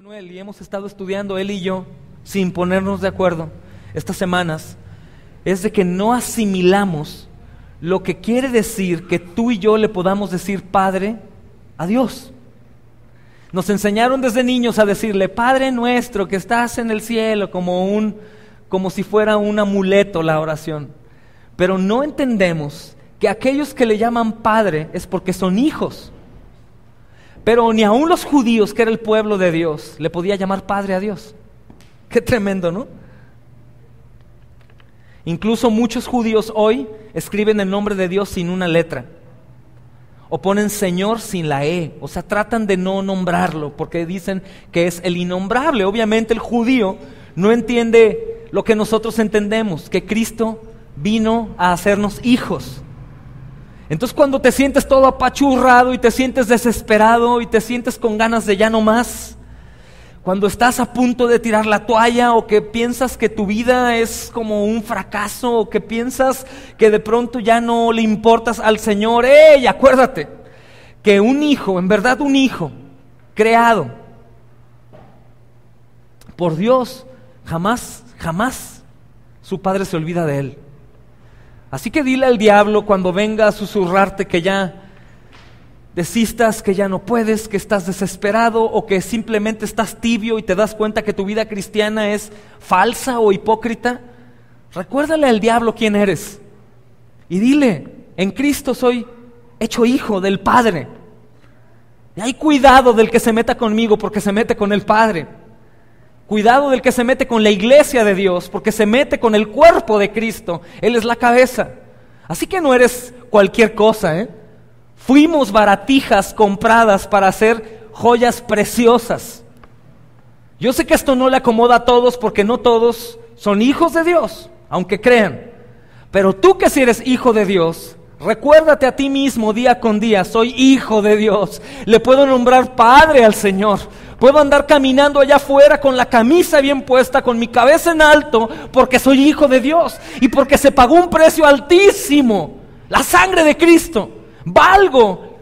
Manuel, y hemos estado estudiando él y yo sin ponernos de acuerdo estas semanas, es de que no asimilamos lo que quiere decir que tú y yo le podamos decir Padre a Dios. Nos enseñaron desde niños a decirle Padre nuestro que estás en el cielo, como si fuera un amuleto la oración. Pero no entendemos que aquellos que le llaman Padre es porque son hijos. Pero ni aun los judíos, que era el pueblo de Dios, le podía llamar Padre a Dios. Qué tremendo, ¿no? Incluso muchos judíos hoy escriben el nombre de Dios sin una letra. O ponen Señor sin la E. O sea, tratan de no nombrarlo porque dicen que es el innombrable. Obviamente el judío no entiende lo que nosotros entendemos, que Cristo vino a hacernos hijos. Entonces cuando te sientes todo apachurrado y te sientes desesperado y te sientes con ganas de ya no más, cuando estás a punto de tirar la toalla o que piensas que tu vida es como un fracaso o que piensas que de pronto ya no le importas al Señor, ¡ey! Acuérdate que un hijo, en verdad un hijo creado por Dios, jamás su padre se olvida de él. Así que dile al diablo cuando venga a susurrarte que ya desistas, que ya no puedes, que estás desesperado o que simplemente estás tibio y te das cuenta que tu vida cristiana es falsa o hipócrita. Recuérdale al diablo quién eres y dile, en Cristo soy hecho hijo del Padre. Y hay cuidado del que se meta conmigo porque se mete con el Padre. Cuidado del que se mete con la iglesia de Dios, porque se mete con el cuerpo de Cristo. Él es la cabeza. Así que no eres cualquier cosa, ¿eh? Fuimos baratijas compradas para hacer joyas preciosas. Yo sé que esto no le acomoda a todos, porque no todos son hijos de Dios, aunque crean. Pero tú que si eres hijo de Dios, recuérdate a ti mismo día con día, soy hijo de Dios. Le puedo nombrar Padre al Señor. Puedo andar caminando allá afuera con la camisa bien puesta, con mi cabeza en alto, porque soy hijo de Dios y porque se pagó un precio altísimo, la sangre de Cristo. Valgo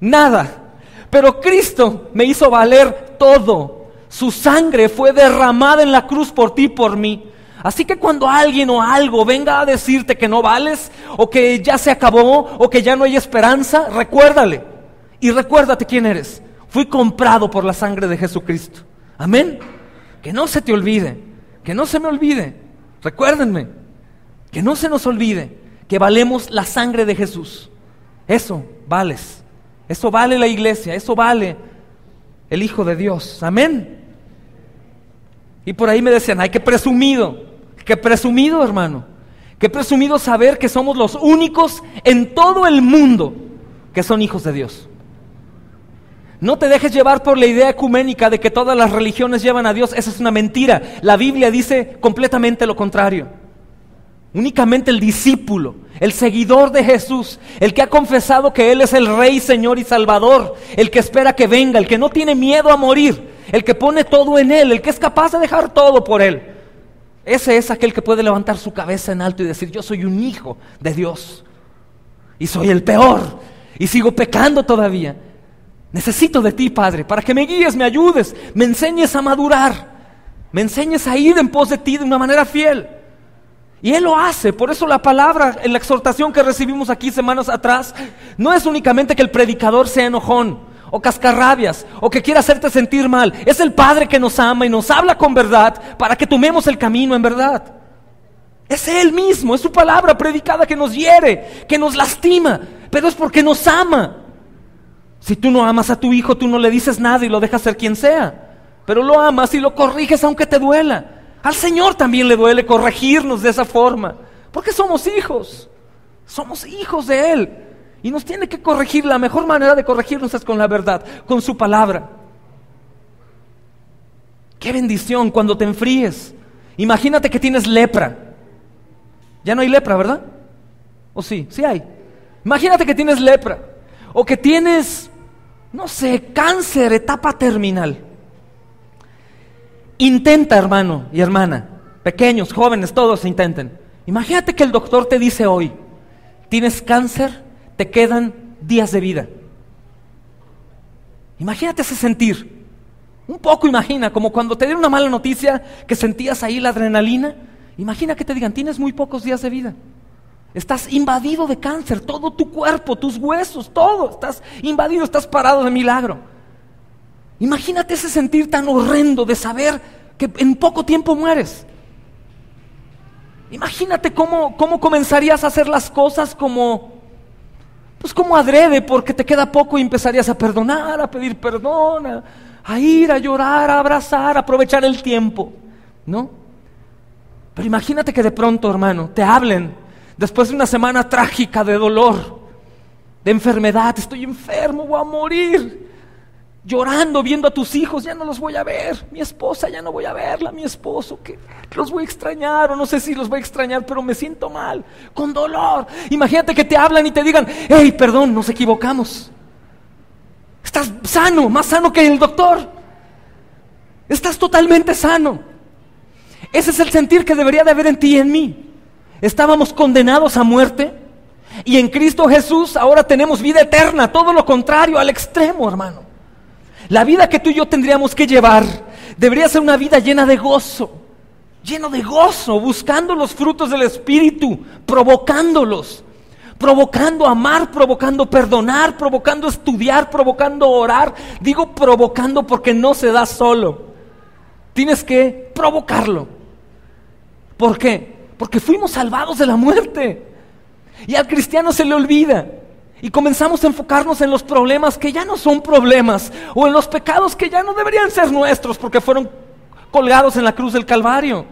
nada, pero Cristo me hizo valer todo. Su sangre fue derramada en la cruz por ti y por mí. Así que cuando alguien o algo venga a decirte que no vales, o que ya se acabó, o que ya no hay esperanza, recuérdale y recuérdate quién eres. Fui comprado por la sangre de Jesucristo. Amén. Que no se te olvide, que no se me olvide. Recuérdenme, que no se nos olvide que valemos la sangre de Jesús. Eso vales. Eso vale la iglesia, eso vale el Hijo de Dios. Amén. Y por ahí me decían, ay, qué presumido, hermano. Qué presumido saber que somos los únicos en todo el mundo que son hijos de Dios. No te dejes llevar por la idea ecuménica de que todas las religiones llevan a Dios. Esa es una mentira. La Biblia dice completamente lo contrario. Únicamente el discípulo, el seguidor de Jesús, el que ha confesado que Él es el Rey, Señor y Salvador, el que espera que venga, el que no tiene miedo a morir, el que pone todo en Él, el que es capaz de dejar todo por Él. Ese es aquel que puede levantar su cabeza en alto y decir, yo soy un hijo de Dios y soy el peor y sigo pecando todavía. Necesito de ti, Padre, para que me guíes, me ayudes, me enseñes a madurar, me enseñes a ir en pos de ti de una manera fiel. Y Él lo hace. Por eso la palabra en la exhortación que recibimos aquí semanas atrás no es únicamente que el predicador sea enojón o cascarrabias o que quiera hacerte sentir mal. Es el Padre que nos ama y nos habla con verdad para que tomemos el camino en verdad. Es Él mismo, es su palabra predicada que nos hiere, que nos lastima, pero es porque nos ama. Si tú no amas a tu hijo, tú no le dices nada y lo dejas ser quien sea. Pero lo amas y lo corriges aunque te duela. Al Señor también le duele corregirnos de esa forma. Porque somos hijos de Él. Y nos tiene que corregir. La mejor manera de corregirnos es con la verdad, con su palabra. Qué bendición cuando te enfríes. Imagínate que tienes lepra. Ya no hay lepra, ¿verdad? ¿O sí? Sí hay. Imagínate que tienes lepra. O que tienes, no sé, cáncer, etapa terminal. Intenta, hermano y hermana, pequeños, jóvenes, todos intenten. Imagínate que el doctor te dice hoy, tienes cáncer, te quedan días de vida. Imagínate ese sentir. Un poco, imagina, como cuando te dieron una mala noticia que sentías ahí la adrenalina. Imagina que te digan, tienes muy pocos días de vida. Estás invadido de cáncer, todo tu cuerpo, tus huesos, todo. Estás invadido, estás parado de milagro. Imagínate ese sentir tan horrendo de saber que en poco tiempo mueres. Imagínate cómo comenzarías a hacer las cosas como adrede, porque te queda poco y empezarías a perdonar, a pedir perdón, a ir, a llorar, a abrazar, a aprovechar el tiempo, ¿no? Pero imagínate que de pronto, hermano, te hablen después de una semana trágica de dolor, de enfermedad. Estoy enfermo, voy a morir. Llorando, viendo a tus hijos, ya no los voy a ver. Mi esposa, ya no voy a verla. Mi esposo, que los voy a extrañar, o no sé si los voy a extrañar, pero me siento mal, con dolor. Imagínate que te hablan y te digan, hey, perdón, nos equivocamos. Estás sano, más sano que el doctor. Estás totalmente sano. Ese es el sentir que debería de haber en ti y en mí. Estábamos condenados a muerte y en Cristo Jesús ahora tenemos vida eterna. Todo lo contrario, al extremo, hermano. La vida que tú y yo tendríamos que llevar debería ser una vida llena de gozo, buscando los frutos del Espíritu, provocándolos, provocando amar, provocando perdonar, provocando estudiar, provocando orar. Digo provocando porque no se da solo. Tienes que provocarlo. ¿Por qué? Porque fuimos salvados de la muerte. Y al cristiano se le olvida. Y comenzamos a enfocarnos en los problemas que ya no son problemas, o en los pecados que ya no deberían ser nuestros porque fueron colgados en la cruz del Calvario.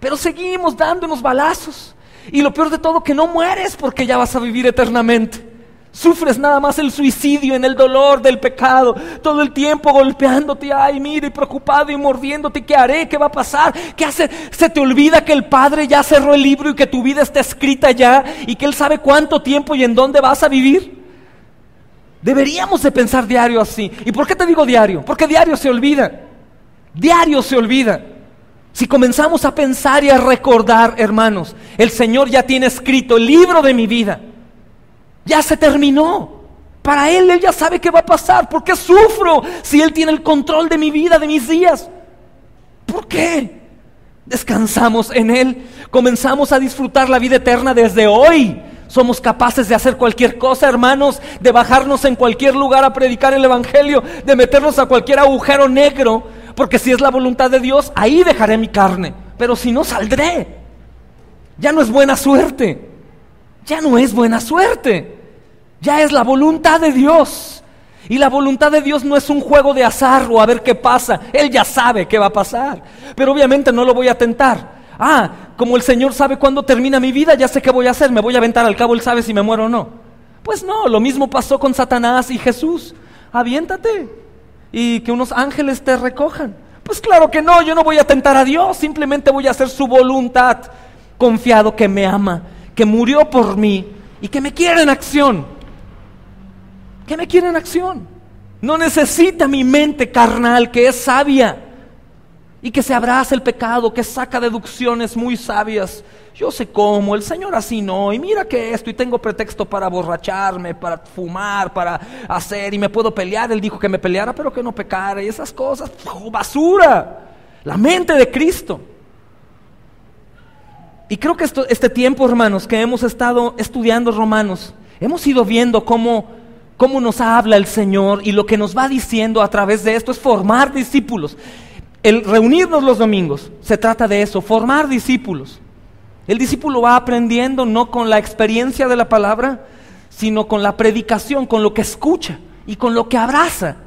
Pero seguimos dándonos balazos. Y lo peor de todo, que no mueres porque ya vas a vivir eternamente. Sufres nada más el suicidio en el dolor del pecado, todo el tiempo golpeándote, ay, mira, y preocupado y mordiéndote. ¿Qué haré? ¿Qué va a pasar? ¿Qué hace? Se te olvida que el Padre ya cerró el libro y que tu vida está escrita ya, y que Él sabe cuánto tiempo y en dónde vas a vivir. Deberíamos de pensar diario así. ¿Y por qué te digo diario? Porque diario se olvida. Diario se olvida. Si comenzamos a pensar y a recordar, hermanos, el Señor ya tiene escrito el libro de mi vida. Ya se terminó. Para Él ya sabe qué va a pasar. ¿Por qué sufro si Él tiene el control de mi vida, de mis días? ¿Por qué? Descansamos en Él. Comenzamos a disfrutar la vida eterna desde hoy. Somos capaces de hacer cualquier cosa, hermanos, de bajarnos en cualquier lugar a predicar el Evangelio, de meternos a cualquier agujero negro, porque si es la voluntad de Dios, ahí dejaré mi carne. Pero si no, saldré. Ya no es buena suerte. Ya no es buena suerte. Ya es la voluntad de Dios. Y la voluntad de Dios no es un juego de azar o a ver qué pasa. Él ya sabe qué va a pasar. Pero obviamente no lo voy a tentar. Como el Señor sabe cuándo termina mi vida, ya sé qué voy a hacer. Me voy a aventar, al cabo Él sabe si me muero o no. Pues no, lo mismo pasó con Satanás y Jesús. Aviéntate y que unos ángeles te recojan. Pues claro que no, yo no voy a tentar a Dios. Simplemente voy a hacer su voluntad, confiado que me ama, que murió por mí y que me quiere en acción. Que me quiere en acción. No necesita mi mente carnal, que es sabia y que se abraza el pecado, que saca deducciones muy sabias. Yo sé cómo, el Señor así no, y mira que esto, y tengo pretexto para borracharme, para fumar, para hacer, y me puedo pelear. Él dijo que me peleara, pero que no pecara, y esas cosas. ¡Basura! La mente de Cristo. Y creo que este tiempo, hermanos, que hemos estado estudiando Romanos, hemos ido viendo cómo nos habla el Señor, y lo que nos va diciendo a través de esto es formar discípulos. El reunirnos los domingos, se trata de eso, formar discípulos. El discípulo va aprendiendo no con la experiencia de la palabra, sino con la predicación, con lo que escucha y con lo que abraza.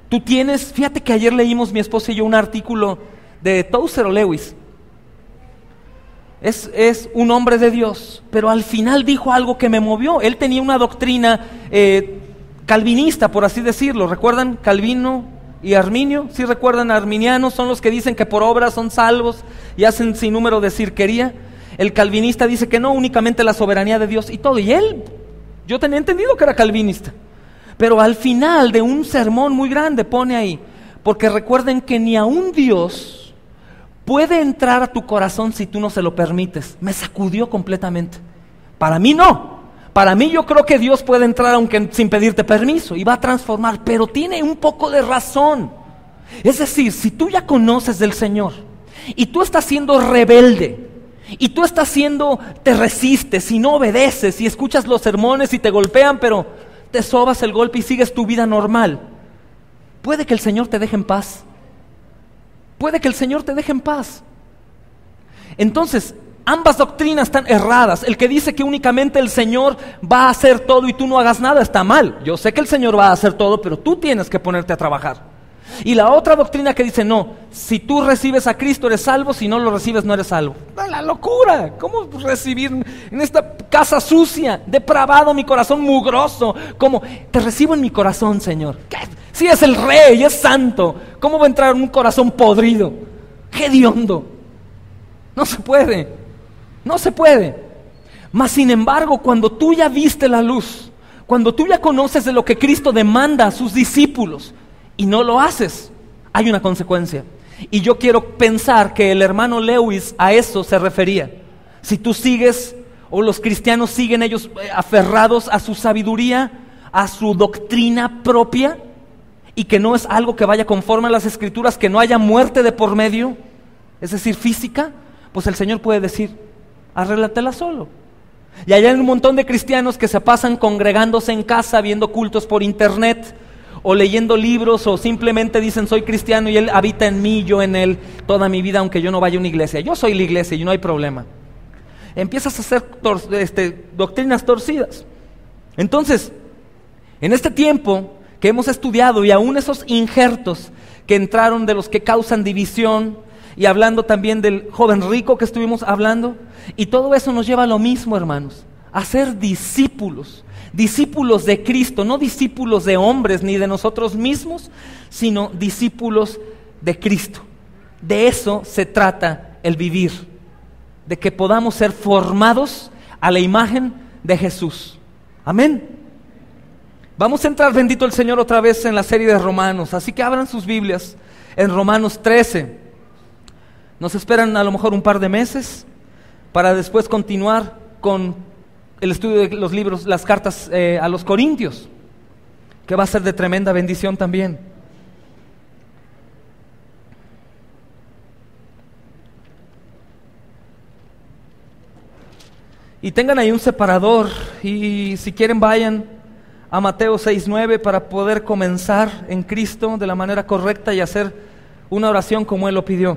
Tú tienes, fíjate que ayer leímos mi esposa y yo un artículo de Tozer o Lewis. Es un hombre de Dios, pero al final dijo algo que me movió. Él tenía una doctrina calvinista, por así decirlo. ¿Recuerdan Calvino y Arminio? ¿Sí recuerdan? Arminianos son los que dicen que por obras son salvos y hacen sin número de cirquería. El calvinista dice que no, únicamente la soberanía de Dios y todo. Y él, yo tenía entendido que era calvinista, pero al final de un sermón muy grande pone ahí, porque recuerden que ni aun Dios puede entrar a tu corazón si tú no se lo permites. Me sacudió completamente. Para mí no. Para mí yo creo que Dios puede entrar aunque sin pedirte permiso y va a transformar, pero tiene un poco de razón. Es decir, si tú ya conoces del Señor y tú estás siendo rebelde y tú te resistes y no obedeces y escuchas los sermones y te golpean, pero te sobas el golpe y sigues tu vida normal, puede que el Señor te deje en paz. Puede que el Señor te deje en paz. Entonces, ambas doctrinas están erradas. El que dice que únicamente el Señor va a hacer todo y tú no hagas nada está mal. Yo sé que el Señor va a hacer todo, pero tú tienes que ponerte a trabajar. Y la otra doctrina que dice, no, si tú recibes a Cristo eres salvo, si no lo recibes no eres salvo. ¡La locura! ¿Cómo recibir en esta casa sucia, depravado mi corazón mugroso? ¿Cómo? Te recibo en mi corazón, Señor. ¿Qué? Si es el Rey, es santo, ¿cómo va a entrar en un corazón podrido? ¡Qué hediondo! No se puede, no se puede. Mas sin embargo, cuando tú ya viste la luz, cuando tú ya conoces de lo que Cristo demanda a sus discípulos y no lo haces, hay una consecuencia. Y yo quiero pensar que el hermano Lewis a eso se refería. Si tú sigues, o los cristianos siguen ellos aferrados a su sabiduría, a su doctrina propia, y que no es algo que vaya conforme a las Escrituras, que no haya muerte de por medio, es decir, física, pues el Señor puede decir, arréglatela solo. Y hay un montón de cristianos que se pasan congregándose en casa, viendo cultos por internet, o leyendo libros, o simplemente dicen, soy cristiano y Él habita en mí, yo en Él, toda mi vida, aunque yo no vaya a una iglesia. Yo soy la iglesia y no hay problema. Empiezas a hacer doctrinas torcidas. Entonces, en este tiempo que hemos estudiado, y aún esos injertos que entraron de los que causan división, y hablando también del joven rico que estuvimos hablando, y todo eso nos lleva a lo mismo, hermanos, a ser discípulos de Cristo, no discípulos de hombres ni de nosotros mismos, sino discípulos de Cristo. De eso se trata el vivir, de que podamos ser formados a la imagen de Jesús. Amén. Vamos a entrar, bendito el Señor, otra vez en la serie de Romanos, así que abran sus Biblias en Romanos 13. Nos esperan a lo mejor un par de meses para después continuar con el estudio de los libros, las cartas a los Corintios, que va a ser de tremenda bendición también. Y tengan ahí un separador, y si quieren vayan a Mateo 6:9 para poder comenzar en Cristo de la manera correcta y hacer una oración como Él lo pidió.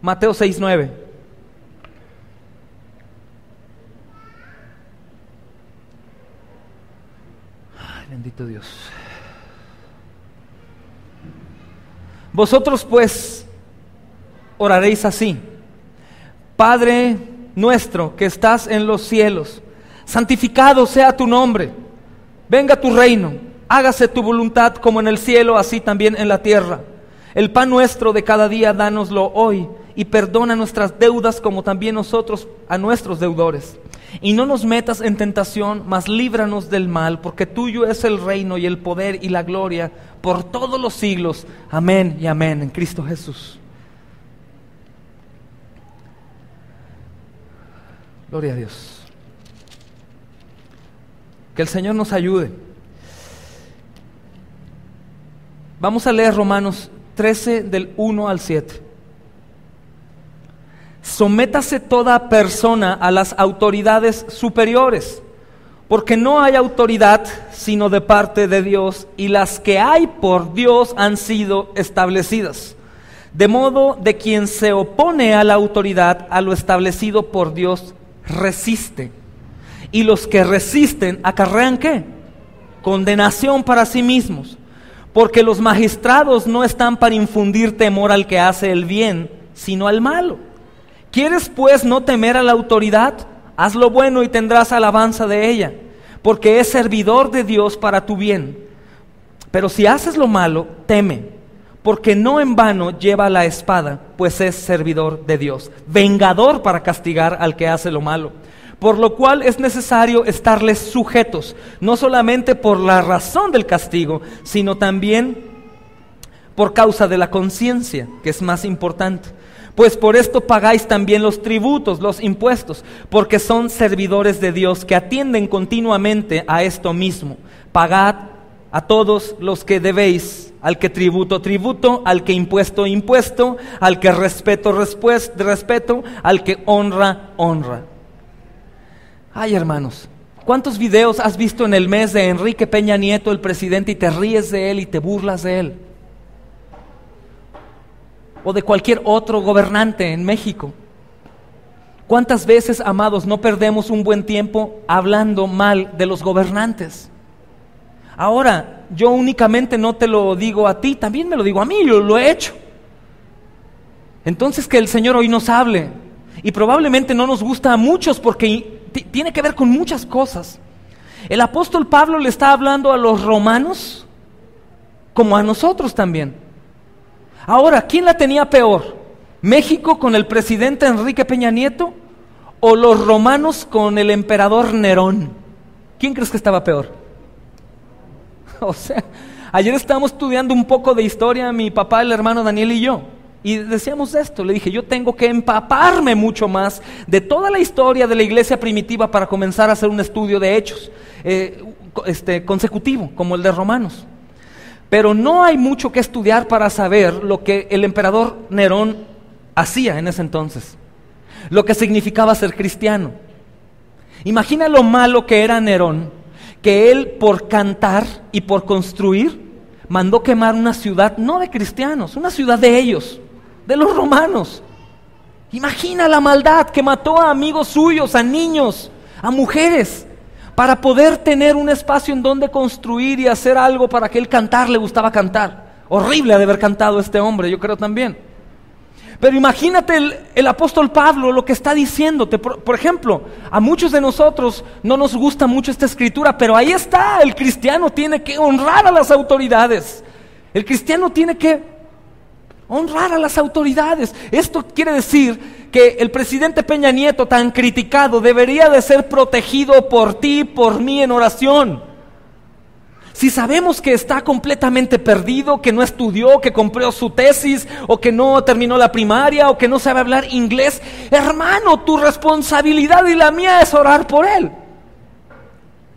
Mateo 6:9. Ay, bendito Dios. Vosotros pues oraréis así: Padre nuestro que estás en los cielos, santificado sea tu nombre, venga tu reino, hágase tu voluntad como en el cielo, así también en la tierra. El pan nuestro de cada día, dánoslo hoy, y perdona nuestras deudas como también nosotros a nuestros deudores. Y no nos metas en tentación, mas líbranos del mal, porque tuyo es el reino y el poder y la gloria por todos los siglos. Amén y amén, en Cristo Jesús. Gloria a Dios. Que el Señor nos ayude. Vamos a leer Romanos 13 del 1 al 7. Sométase toda persona a las autoridades superiores, porque no hay autoridad sino de parte de Dios, y las que hay por Dios han sido establecidas. De modo de quien se opone a la autoridad, a lo establecido por Dios, resiste. Y los que resisten acarrean ¿qué? Condenación para sí mismos, porque los magistrados no están para infundir temor al que hace el bien, sino al malo. ¿Quieres pues no temer a la autoridad? Haz lo bueno y tendrás alabanza de ella, porque es servidor de Dios para tu bien. Pero si haces lo malo, teme, porque no en vano lleva la espada, pues es servidor de Dios, vengador para castigar al que hace lo malo. Por lo cual es necesario estarles sujetos, no solamente por la razón del castigo, sino también por causa de la conciencia, que es más importante. Pues por esto pagáis también los tributos, los impuestos, porque son servidores de Dios que atienden continuamente a esto mismo. Pagad a todos los que debéis, al que tributo, tributo, al que impuesto, impuesto, al que respeto, respeto, al que honra, honra. Ay, hermanos, ¿cuántos videos has visto en el mes de Enrique Peña Nieto, el presidente, y te ríes de él y te burlas de él? O de cualquier otro gobernante en México. ¿Cuántas veces, amados, no perdemos un buen tiempo hablando mal de los gobernantes? Ahora, yo únicamente no te lo digo a ti, también me lo digo a mí, yo lo he hecho. Entonces que el Señor hoy nos hable, y probablemente no nos gusta a muchos porque tiene que ver con muchas cosas. El apóstol Pablo le está hablando a los romanos como a nosotros también. Ahora, ¿quién la tenía peor? ¿México con el presidente Enrique Peña Nieto o los romanos con el emperador Nerón? ¿Quién crees que estaba peor? O sea, ayer estábamos estudiando un poco de historia, mi papá, el hermano Daniel y yo, y decíamos esto. Le dije, yo tengo que empaparme mucho más de toda la historia de la iglesia primitiva para comenzar a hacer un estudio de hechos consecutivo, como el de Romanos. Pero no hay mucho que estudiar para saber lo que el emperador Nerón hacía en ese entonces, lo que significaba ser cristiano. Imagina lo malo que era Nerón, que él por cantar y por construir mandó quemar una ciudad no de cristianos, una ciudad de ellos, de los romanos. Imagina la maldad, que mató a amigos suyos, a niños, a mujeres, para poder tener un espacio en donde construir y hacer algo para que él cantar. Le gustaba cantar. Horrible de haber cantado este hombre, yo creo también. Pero imagínate el apóstol Pablo lo que está diciéndote. Por ejemplo, a muchos de nosotros no nos gusta mucho esta escritura, pero ahí está, el cristiano tiene que honrar a las autoridades. El cristiano tiene que honrar a las autoridades. Esto quiere decir que el presidente Peña Nieto, tan criticado, debería de ser protegido por ti, por mí en oración. Si sabemos que está completamente perdido, que no estudió, que compró su tesis, o que no terminó la primaria, o que no sabe hablar inglés, hermano, tu responsabilidad y la mía es orar por él.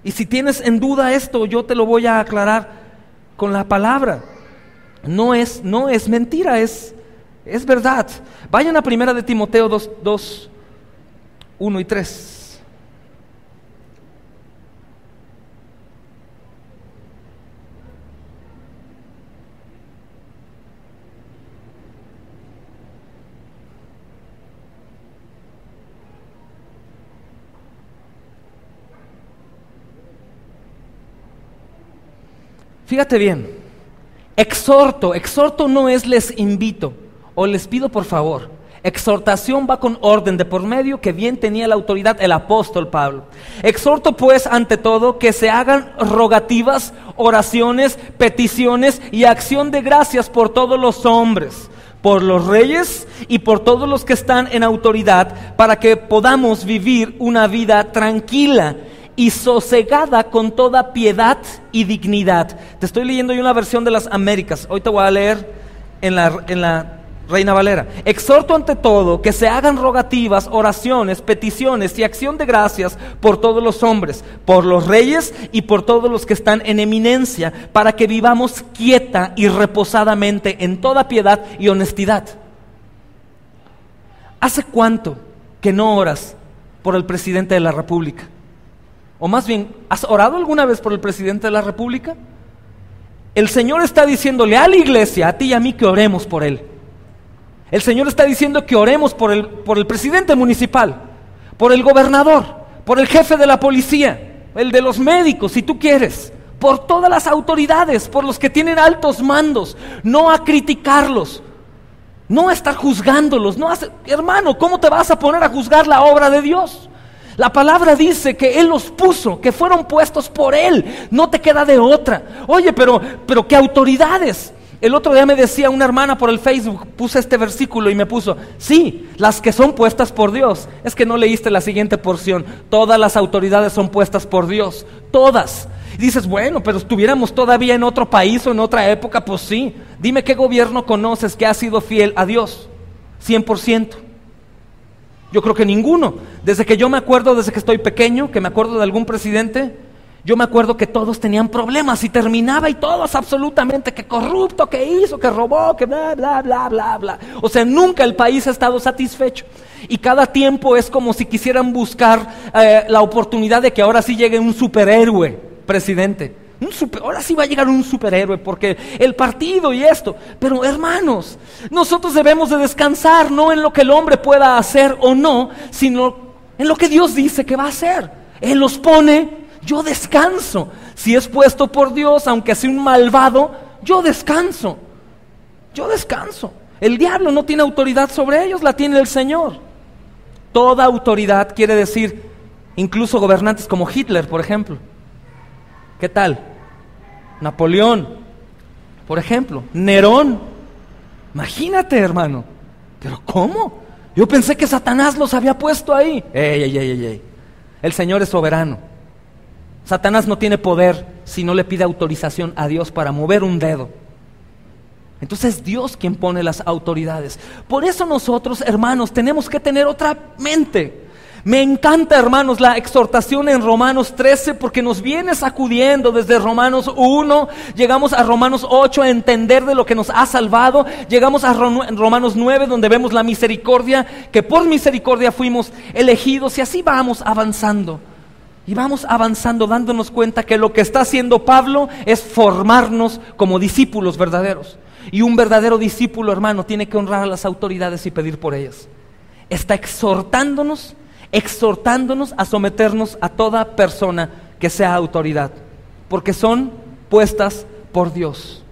Y si tienes en duda esto, yo te lo voy a aclarar con la palabra. No es mentira, es verdad. Vayan a 1 de Timoteo 2, 1 y 3. Fíjate bien, exhorto no es les invito o les pido por favor. Exhortación va con orden de por medio, que bien tenía la autoridad el apóstol Pablo. Exhorto pues ante todo que se hagan rogativas, oraciones, peticiones y acción de gracias por todos los hombres, por los reyes y por todos los que están en autoridad, para que podamos vivir una vida tranquila y sosegada con toda piedad y dignidad. Te estoy leyendo yo una versión de las Américas. Hoy te voy a leer en la Reina Valera. Exhorto ante todo que se hagan rogativas, oraciones, peticiones y acción de gracias por todos los hombres, por los reyes y por todos los que están en eminencia, para que vivamos quieta y reposadamente en toda piedad y honestidad. ¿Hace cuánto que no oras por el presidente de la República? O más bien, ¿has orado alguna vez por el presidente de la República? El Señor está diciéndole a la iglesia, a ti y a mí, que oremos por él. El Señor está diciendo que oremos por el presidente municipal, por el gobernador, por el jefe de la policía, el de los médicos, si tú quieres, por todas las autoridades, por los que tienen altos mandos, no a criticarlos, no a estar juzgándolos, hermano, ¿cómo te vas a poner a juzgar la obra de Dios? La palabra dice que Él los puso, que fueron puestos por Él, no te queda de otra. Oye, pero ¿qué autoridades? El otro día me decía una hermana por el Facebook, puse este versículo y me puso, sí, las que son puestas por Dios. Es que no leíste la siguiente porción, todas las autoridades son puestas por Dios, todas. Y dices, bueno, pero estuviéramos todavía en otro país o en otra época, pues sí. Dime qué gobierno conoces que ha sido fiel a Dios, 100%. Yo creo que ninguno. Desde que yo me acuerdo, desde que estoy pequeño, que me acuerdo de algún presidente, Yo me acuerdo que todos tenían problemas y terminaba y todos absolutamente que corrupto, que hizo, que robó, que bla, bla, bla, bla, bla. O sea, nunca el país ha estado satisfecho. Y cada tiempo es como si quisieran buscar la oportunidad de que ahora sí llegue un superhéroe presidente. Ahora sí va a llegar un superhéroe porque el partido y esto. Pero hermanos, nosotros debemos de descansar no en lo que el hombre pueda hacer o no, sino en lo que Dios dice que va a hacer. Él los pone. Yo descanso. Si es puesto por Dios, aunque sea un malvado, yo descanso. Yo descanso. El diablo no tiene autoridad sobre ellos, la tiene el Señor. Toda autoridad quiere decir, incluso gobernantes como Hitler, por ejemplo. ¿Qué tal? Napoleón, por ejemplo. Nerón. Imagínate, hermano. ¿Pero cómo? Yo pensé que Satanás los había puesto ahí. Ey. El Señor es soberano. Satanás no tiene poder si no le pide autorización a Dios para mover un dedo. Entonces es Dios quien pone las autoridades. Por eso nosotros, hermanos, tenemos que tener otra mente. Me encanta, hermanos, la exhortación en Romanos 13 porque nos viene sacudiendo desde Romanos 1, llegamos a Romanos 8 a entender de lo que nos ha salvado, llegamos a Romanos 9 donde vemos la misericordia, que por misericordia fuimos elegidos y así vamos avanzando. Y vamos avanzando dándonos cuenta que lo que está haciendo Pablo es formarnos como discípulos verdaderos. Y un verdadero discípulo, hermano, tiene que honrar a las autoridades y pedir por ellas. Está exhortándonos a someternos a toda persona que sea autoridad. Porque son puestas por Dios.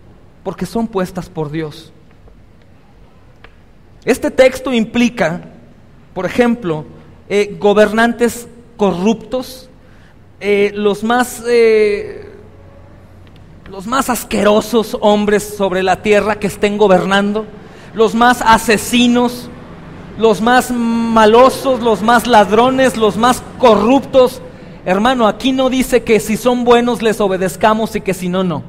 Porque son puestas por Dios. Este texto implica, por ejemplo, gobernantes corruptos, los más asquerosos hombres sobre la tierra que estén gobernando, los más asesinos, los más malosos, los más ladrones, los más corruptos. Hermano, aquí no dice que si son buenos les obedezcamos y que si no, no.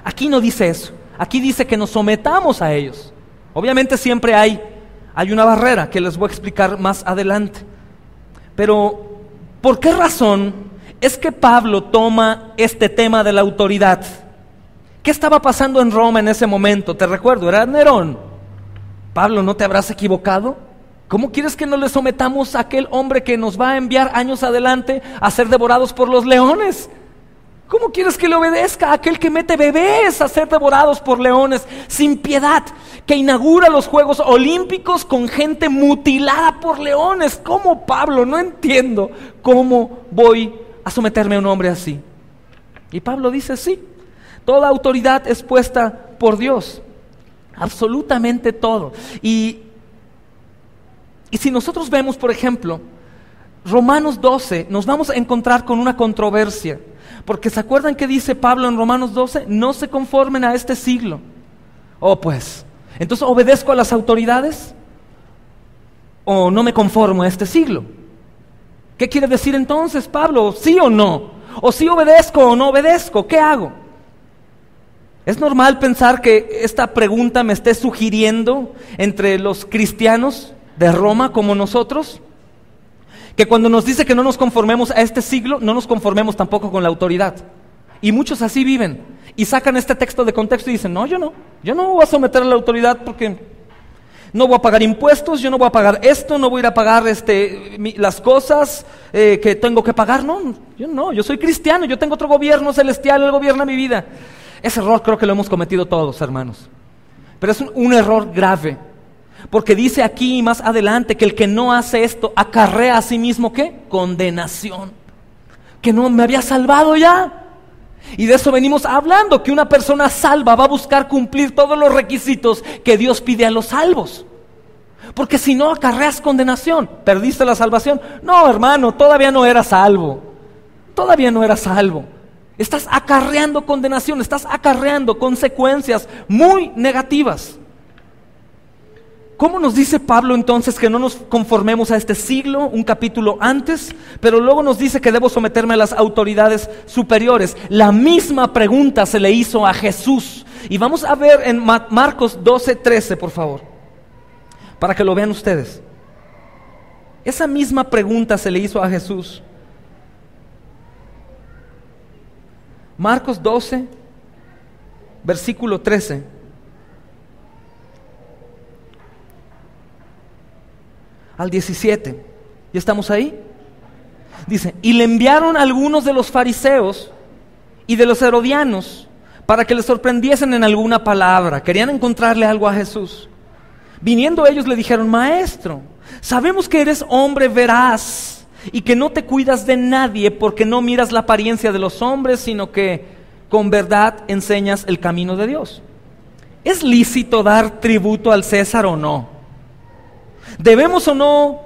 Aquí no dice eso. Aquí dice que nos sometamos a ellos. Obviamente siempre hay una barrera que les voy a explicar más adelante. Pero ¿por qué razón es que Pablo toma este tema de la autoridad? ¿Qué estaba pasando en Roma en ese momento? Te recuerdo, era Nerón. Pablo, ¿no te habrás equivocado? ¿Cómo quieres que no le sometamos a aquel hombre que nos va a enviar años adelante a ser devorados por los leones? ¿Cómo quieres que le obedezca a aquel que mete bebés a ser devorados por leones sin piedad? Que inaugura los Juegos Olímpicos con gente mutilada por leones. ¿Cómo, Pablo? No entiendo cómo voy a someterme a un hombre así. Y Pablo dice, sí, toda autoridad es puesta por Dios. Absolutamente todo. Y si nosotros vemos, por ejemplo, Romanos 12, nos vamos a encontrar con una controversia. Porque ¿se acuerdan que dice Pablo en Romanos 12? No se conformen a este siglo. Oh, pues, entonces ¿obedezco a las autoridades? ¿O no me conformo a este siglo? ¿Qué quiere decir entonces, Pablo? ¿Sí o no? ¿O sí obedezco o no obedezco? ¿Qué hago? ¿Es normal pensar que esta pregunta me esté sugiriendo entre los cristianos de Roma como nosotros? Que cuando nos dice que no nos conformemos a este siglo, no nos conformemos tampoco con la autoridad. Y muchos así viven. Y sacan este texto de contexto y dicen, no voy a someter a la autoridad porque no voy a pagar impuestos, yo no voy a pagar esto, no voy a ir a pagar las cosas que tengo que pagar. Yo soy cristiano, yo tengo otro gobierno celestial, él gobierna mi vida. Ese error creo que lo hemos cometido todos, hermanos. Pero es un error grave. Porque dice aquí y más adelante que el que no hace esto acarrea a sí mismo, ¿qué? Condenación. Que no me había salvado ya. Y de eso venimos hablando, que una persona salva va a buscar cumplir todos los requisitos que Dios pide a los salvos. Porque si no acarreas condenación, ¿perdiste la salvación? No, hermano, todavía no eras salvo. Todavía no eras salvo. Estás acarreando condenación, estás acarreando consecuencias muy negativas. ¿Cómo nos dice Pablo entonces que no nos conformemos a este siglo, un capítulo antes, pero luego nos dice que debo someterme a las autoridades superiores? La misma pregunta se le hizo a Jesús. Y vamos a ver en Marcos 12:13, por favor, para que lo vean ustedes. Esa misma pregunta se le hizo a Jesús. Marcos 12, versículo 13. Al 17. ¿Ya estamos ahí? Dice, y le enviaron algunos de los fariseos y de los herodianos para que le sorprendiesen en alguna palabra. Querían encontrarle algo a Jesús. Viniendo ellos le dijeron, Maestro, sabemos que eres hombre veraz y que no te cuidas de nadie porque no miras la apariencia de los hombres, sino que con verdad enseñas el camino de Dios. ¿Es lícito dar tributo al César o no? ¿Debemos o no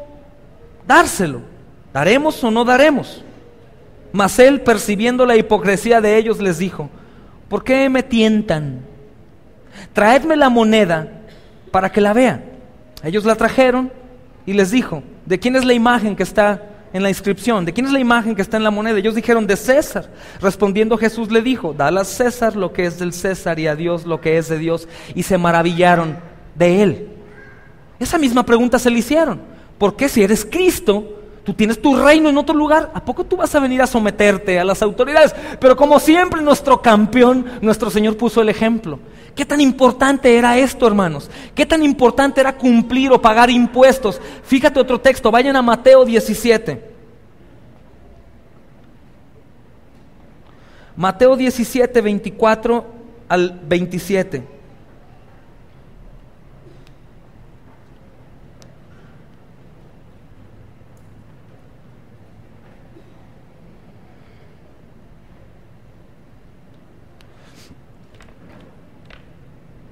dárselo? ¿Daremos o no daremos? Mas él, percibiendo la hipocresía de ellos, les dijo, ¿por qué me tientan? Traedme la moneda para que la vea. Ellos la trajeron y les dijo, ¿de quién es la imagen que está en la inscripción? ¿De quién es la imagen que está en la moneda? Ellos dijeron, de César. Respondiendo Jesús le dijo, dale a César lo que es del César y a Dios lo que es de Dios. Y se maravillaron de él. Esa misma pregunta se le hicieron. ¿Por qué si eres Cristo, tú tienes tu reino en otro lugar? ¿A poco tú vas a venir a someterte a las autoridades? Pero como siempre nuestro campeón, nuestro Señor puso el ejemplo. ¿Qué tan importante era esto, hermanos? ¿Qué tan importante era cumplir o pagar impuestos? Fíjate otro texto, vayan a Mateo 17. Mateo 17, 24 al 27.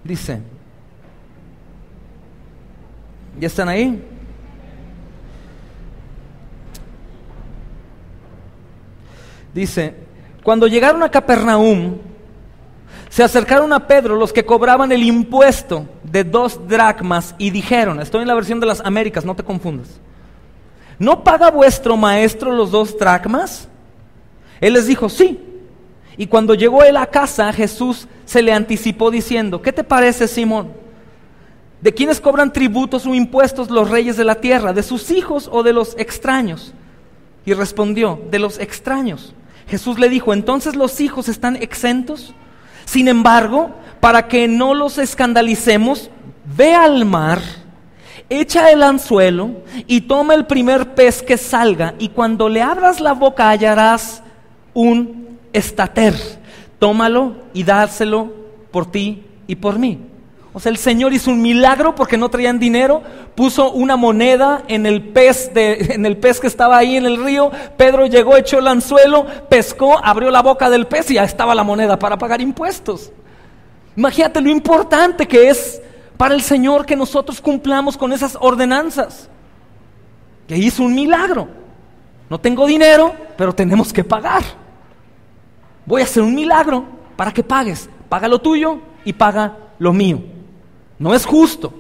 Dice, ¿ya están ahí? Dice, cuando llegaron a Capernaum, se acercaron a Pedro los que cobraban el impuesto de 2 dracmas y dijeron, estoy en la versión de las Américas, no te confundas, ¿no paga vuestro maestro los 2 dracmas? Él les dijo, sí. Y cuando llegó él a casa, Jesús se le anticipó diciendo, ¿qué te parece, Simón? ¿De quiénes cobran tributos o impuestos los reyes de la tierra? ¿De sus hijos o de los extraños? Y respondió, de los extraños. Jesús le dijo, ¿entonces los hijos están exentos? Sin embargo, para que no los escandalicemos, ve al mar, echa el anzuelo y toma el primer pez que salga, y cuando le abras la boca hallarás un estater, tómalo y dárselo por ti y por mí. O sea, el Señor hizo un milagro porque no traían dinero, puso una moneda en el pez que estaba ahí en el río. Pedro llegó, echó el anzuelo, pescó, abrió la boca del pez y ya estaba la moneda para pagar impuestos. Imagínate lo importante que es para el Señor que nosotros cumplamos con esas ordenanzas. Que hizo un milagro. No tengo dinero, pero tenemos que pagar. Voy a hacer un milagro para que pagues. Paga lo tuyo y paga lo mío. No es justo,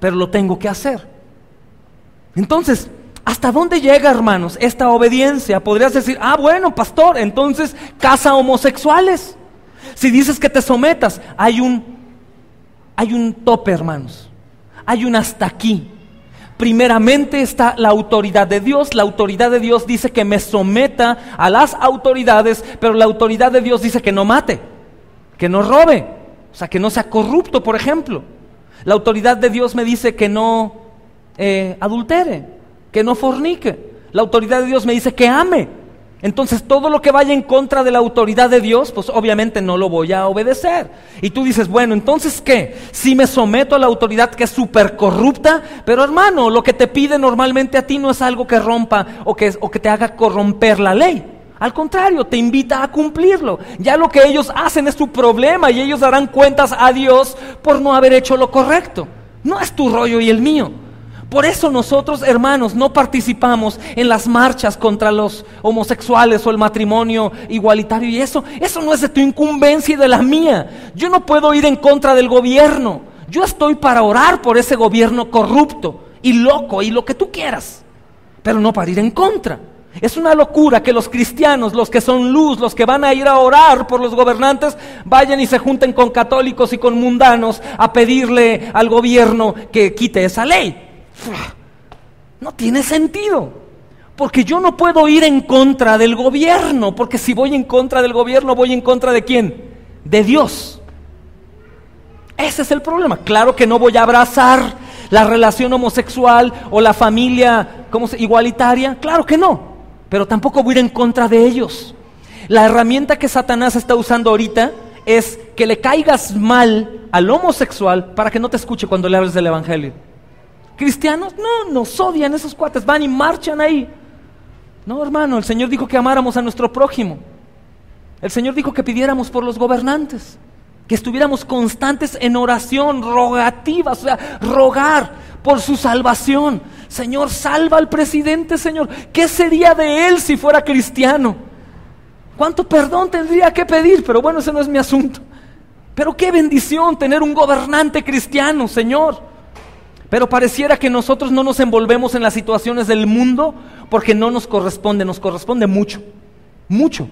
pero lo tengo que hacer. Entonces, ¿hasta dónde llega, hermanos, esta obediencia? Podrías decir, bueno, pastor, entonces casa homosexuales. Si dices que te sometas, hay un tope, hermanos. Hay un hasta aquí. Primeramente está la autoridad de Dios. La autoridad de Dios dice que me someta a las autoridades, pero la autoridad de Dios dice que no mate, que no robe, o sea, que no sea corrupto, por ejemplo. La autoridad de Dios me dice que no adultere, que no fornique. La autoridad de Dios me dice que ame. Entonces todo lo que vaya en contra de la autoridad de Dios, pues obviamente no lo voy a obedecer. Y tú dices, bueno, entonces ¿qué? Si me someto a la autoridad que es súper corrupta, pero hermano, lo que te pide normalmente a ti no es algo que rompa o que te haga corromper la ley. Al contrario, te invita a cumplirlo. Ya lo que ellos hacen es su problema y ellos darán cuentas a Dios por no haber hecho lo correcto. No es tu rollo y el mío. Por eso nosotros, hermanos, no participamos en las marchas contra los homosexuales o el matrimonio igualitario y eso no es de tu incumbencia y de la mía. Yo no puedo ir en contra del gobierno. Yo estoy para orar por ese gobierno corrupto y loco y lo que tú quieras, pero no para ir en contra. Es una locura que los cristianos, los que son luz, los que van a ir a orar por los gobernantes, vayan y se junten con católicos y con mundanos a pedirle al gobierno que quite esa ley. No tiene sentido. Porque yo no puedo ir en contra del gobierno, porque si voy en contra del gobierno, ¿voy en contra de quién? De Dios. Ese es el problema. Claro que no voy a abrazar la relación homosexual o la familia igualitaria, claro que no, pero tampoco voy a ir en contra de ellos. La herramienta que Satanás está usando ahorita es que le caigas mal al homosexual para que no te escuche cuando le hables del evangelio. Cristianos, no, nos odian esos cuates, van y marchan ahí. No, hermano, el Señor dijo que amáramos a nuestro prójimo. El Señor dijo que pidiéramos por los gobernantes, que estuviéramos constantes en oración, rogativas, o sea, rogar por su salvación. Señor, salva al presidente, Señor. ¿Qué sería de él si fuera cristiano? ¿Cuánto perdón tendría que pedir? Pero bueno, ese no es mi asunto. Pero qué bendición tener un gobernante cristiano, Señor. Pero pareciera que nosotros no nos envolvemos en las situaciones del mundo porque no nos corresponde mucho, mucho.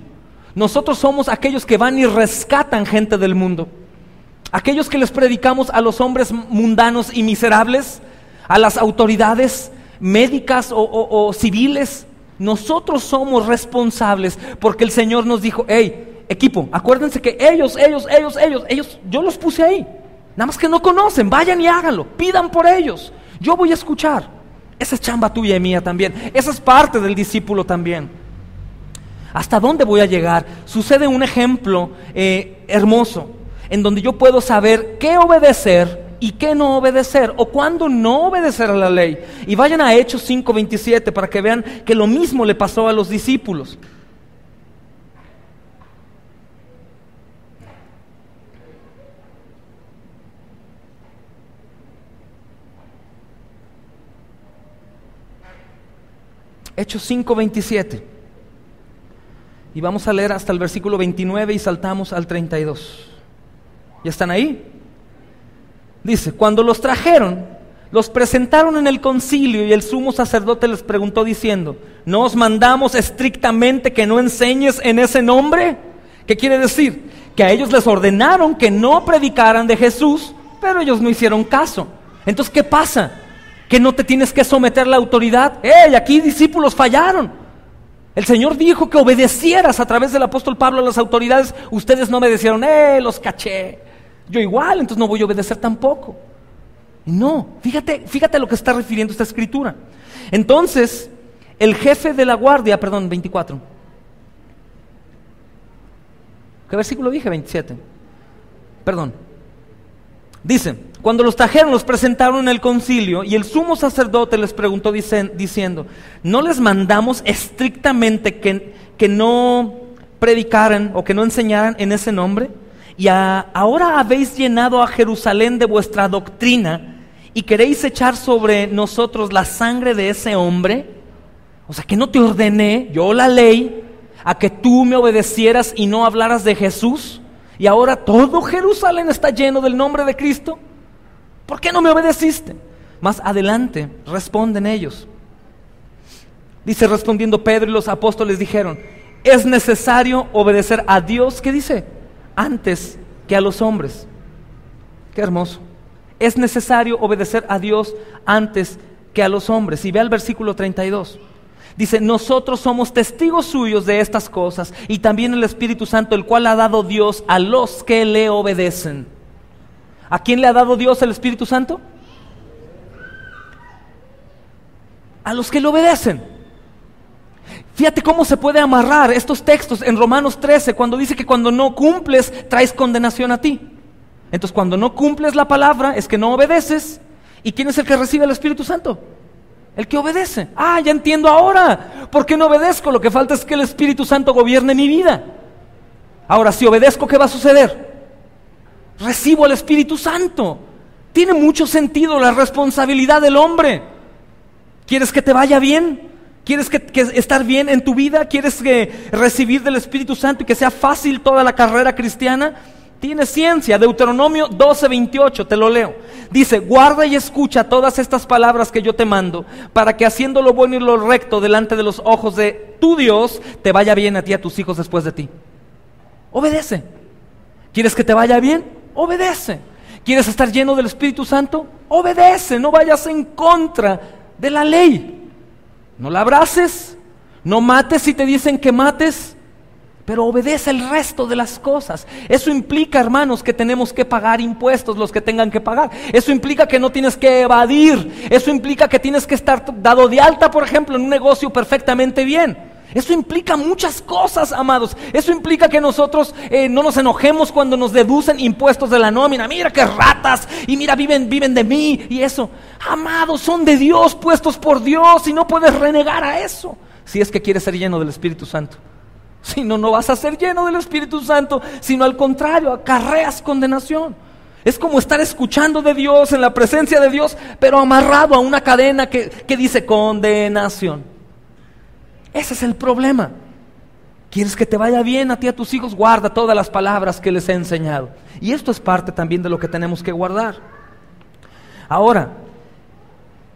Nosotros somos aquellos que van y rescatan gente del mundo, aquellos que les predicamos a los hombres mundanos y miserables, a las autoridades médicas o civiles. Nosotros somos responsables porque el Señor nos dijo: hey, equipo, acuérdense que ellos, yo los puse ahí. Nada más que no conocen, vayan y háganlo, pidan por ellos, yo voy a escuchar. Esa es chamba tuya y mía también, esa es parte del discípulo también. ¿Hasta dónde voy a llegar? Sucede un ejemplo hermoso, en donde yo puedo saber qué obedecer y qué no obedecer, o cuándo no obedecer a la ley. Y vayan a Hechos 5:27 para que vean que lo mismo le pasó a los discípulos. Hechos 5:27. Y vamos a leer hasta el versículo 29 y saltamos al 32. ¿Ya están ahí? Dice: cuando los trajeron, los presentaron en el concilio, y el sumo sacerdote les preguntó diciendo: ¿no os mandamos estrictamente que no enseñes en ese nombre? ¿Qué quiere decir? Que a ellos les ordenaron que no predicaran de Jesús, pero ellos no hicieron caso. Entonces, ¿qué pasa? ¿Que no te tienes que someter a la autoridad? ¡Ey! Aquí discípulos fallaron. El Señor dijo que obedecieras a través del apóstol Pablo a las autoridades. Ustedes no obedecieron. Los caché. Yo igual, entonces no voy a obedecer tampoco. No, fíjate a lo que está refiriendo esta escritura. Entonces, el jefe de la guardia, 24. ¿Qué versículo dije? 27. Dice: cuando los trajeron, los presentaron en el concilio, y el sumo sacerdote les preguntó diciendo: ¿no les mandamos estrictamente que no predicaran o que no enseñaran en ese nombre? Y ahora habéis llenado a Jerusalén de vuestra doctrina y queréis echar sobre nosotros la sangre de ese hombre. O sea, que no te ordené yo la ley a que tú me obedecieras y no hablaras de Jesús, y ahora todo Jerusalén está lleno del nombre de Cristo. ¿Por qué no me obedeciste? Más adelante responden ellos. Dice: respondiendo Pedro y los apóstoles dijeron: es necesario obedecer a Dios, ¿qué dice? Antes que a los hombres. Qué hermoso. Es necesario obedecer a Dios antes que a los hombres. Y ve al versículo 32. Dice: nosotros somos testigos suyos de estas cosas, y también el Espíritu Santo, el cual ha dado Dios a los que le obedecen. ¿A quién le ha dado Dios el Espíritu Santo? A los que le obedecen. Fíjate cómo se puede amarrar estos textos en Romanos 13, cuando dice que cuando no cumples, traes condenación a ti. Entonces, cuando no cumples la palabra, es que no obedeces. ¿Y quién es el que recibe el Espíritu Santo? El que obedece. Ya entiendo ahora por qué no obedezco. Lo que falta es que el Espíritu Santo gobierne mi vida. Ahora, si obedezco, ¿qué va a suceder? Recibo el Espíritu Santo. Tiene mucho sentido la responsabilidad del hombre. ¿Quieres que te vaya bien? ¿Quieres que estar bien en tu vida? ¿Quieres recibir del Espíritu Santo y que sea fácil toda la carrera cristiana? Tiene ciencia. Deuteronomio 12:28, te lo leo. Dice: guarda y escucha todas estas palabras que yo te mando, para que haciendo lo bueno y lo recto delante de los ojos de tu Dios, te vaya bien a ti y a tus hijos después de ti. Obedece. ¿Quieres que te vaya bien? Obedece. ¿Quieres estar lleno del Espíritu Santo? Obedece. No vayas en contra de la ley. No la abraces, No mates si te dicen que mates, pero obedece el resto de las cosas. Eso implica, hermanos, que tenemos que pagar impuestos, los que tengan que pagar. Eso implica que no tienes que evadir. Eso implica que tienes que estar dado de alta, por ejemplo, en un negocio perfectamente bien. Eso implica muchas cosas, amados. Eso implica que nosotros no nos enojemos cuando nos deducen impuestos de la nómina. Mira qué ratas, y mira, viven de mí, y eso. Amados, son de Dios, puestos por Dios, y no puedes renegar a eso, si es que quieres ser lleno del Espíritu Santo. Si no, no vas a ser lleno del Espíritu Santo, sino al contrario, acarreas condenación. Es como estar escuchando de Dios, en la presencia de Dios, pero amarrado a una cadena que dice condenación. Ese es el problema. ¿Quieres que te vaya bien a ti y a tus hijos? Guarda todas las palabras que les he enseñado. Y esto es parte también de lo que tenemos que guardar. Ahora,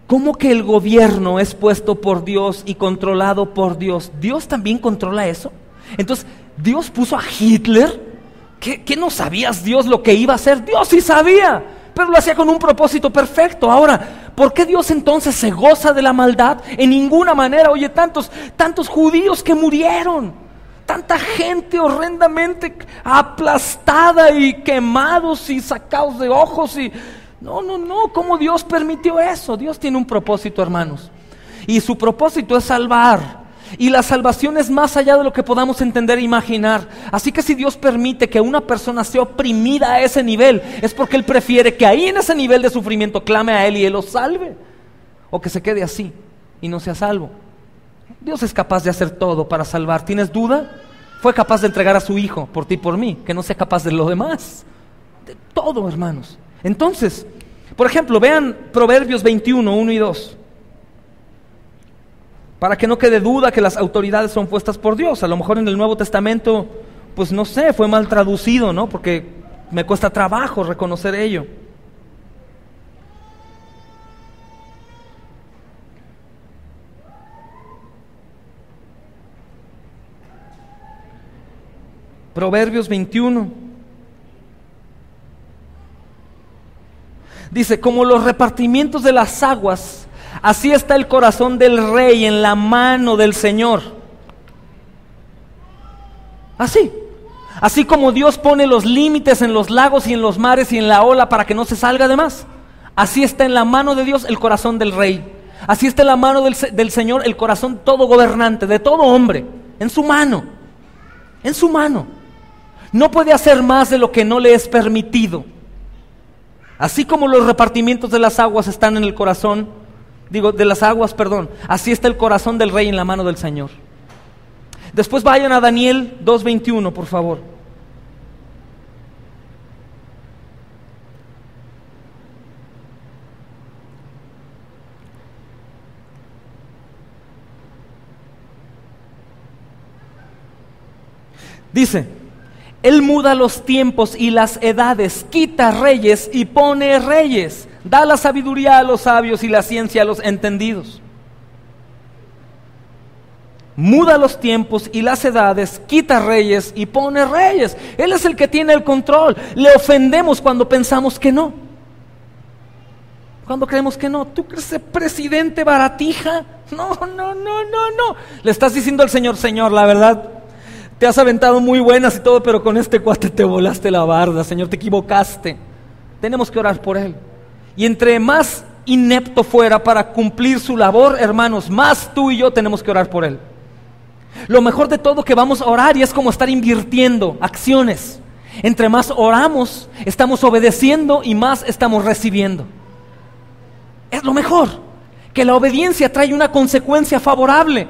¿cómo que el gobierno es puesto por Dios y controlado por Dios? ¿Dios también controla eso? Entonces, ¿Dios puso a Hitler? ¿Qué no sabías Dios lo que iba a hacer? Dios sí sabía, pero lo hacía con un propósito perfecto. Ahora, ¿por qué Dios entonces se goza de la maldad? En ninguna manera. Oye, tantos judíos que murieron, tanta gente horrendamente aplastada y quemados y sacados de ojos y... No, ¿cómo Dios permitió eso? Dios tiene un propósito, hermanos, y su propósito es salvar, y la salvación es más allá de lo que podamos entender e imaginar. Así que si Dios permite que una persona sea oprimida a ese nivel, es porque Él prefiere que ahí en ese nivel de sufrimiento clame a Él y Él lo salve, o que se quede así y no sea salvo. Dios es capaz de hacer todo para salvar. ¿Tienes duda? Fue capaz de entregar a su Hijo por ti y por mí, que no sea capaz de lo demás. De todo, hermanos. Entonces, por ejemplo, vean Proverbios 21, 1 y 2. Para que no quede duda que las autoridades son puestas por Dios. A lo mejor en el Nuevo Testamento, pues no sé, fue mal traducido, ¿no? Porque me cuesta trabajo reconocer ello. Proverbios 21. Dice, como los repartimientos de las aguas, así está el corazón del rey en la mano del Señor. Así como Dios pone los límites en los lagos y en los mares y en la ola para que no se salga de más, así está en la mano de Dios el corazón del rey. Así está en la mano del Señor el corazón todo gobernante, de todo hombre, en su mano. No puede hacer más de lo que no le es permitido. Así como los repartimientos de las aguas están en el corazón, así está el corazón del rey en la mano del Señor. Después vayan a Daniel 2:21, por favor. Dice, Él muda los tiempos y las edades, quita reyes y pone reyes, da la sabiduría a los sabios y la ciencia a los entendidos. Muda los tiempos y las edades, quita reyes y pone reyes. Él es el que tiene el control. Le ofendemos cuando pensamos que no. Cuando creemos que no. ¿Tú crees ese presidente baratija? No. Le estás diciendo al Señor, Señor, la verdad, te has aventado muy buenas y todo, pero con este cuate te volaste la barda, Señor, te equivocaste. Tenemos que orar por él. Y entre más inepto fuera para cumplir su labor, hermanos, más tú y yo tenemos que orar por él. Lo mejor de todo que vamos a orar, y es como estar invirtiendo acciones. Entre más oramos, estamos obedeciendo y más estamos recibiendo. Es lo mejor, que la obediencia trae una consecuencia favorable.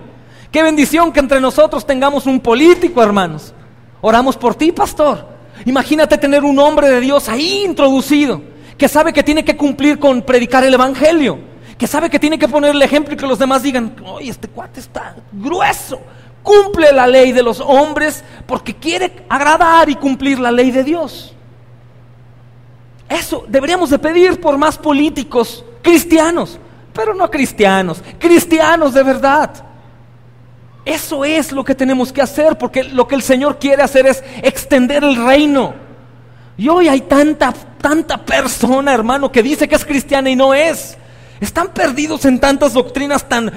Qué bendición que entre nosotros tengamos un político, hermanos. Oramos por ti, pastor. Imagínate tener un hombre de Dios ahí introducido, que sabe que tiene que cumplir con predicar el evangelio, que sabe que tiene que poner el ejemplo y que los demás digan, oye, este cuate está grueso, cumple la ley de los hombres porque quiere agradar y cumplir la ley de Dios. Eso deberíamos de pedir por más políticos cristianos, pero no cristianos de verdad. Eso es lo que tenemos que hacer, porque lo que el Señor quiere hacer es extender el reino. Y hoy hay tanta persona, hermano, que dice que es cristiana y no es. Están perdidos en tantas doctrinas tan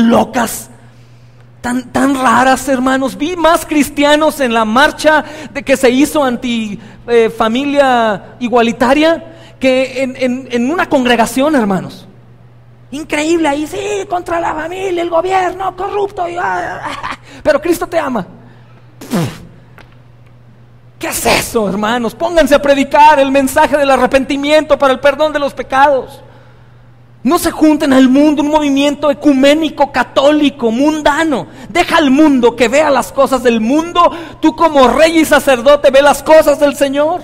locas. tan raras, hermanos. Vi más cristianos en la marcha de que se hizo anti familia igualitaria que en una congregación, hermanos. Increíble ahí, sí, contra la familia, el gobierno corrupto, pero Cristo te ama. ¿Qué es eso, hermanos? Pónganse a predicar el mensaje del arrepentimiento para el perdón de los pecados. No se junten al mundo, un movimiento ecuménico, católico, mundano. Deja al mundo que vea las cosas del mundo. Tú como rey y sacerdote ve las cosas del Señor.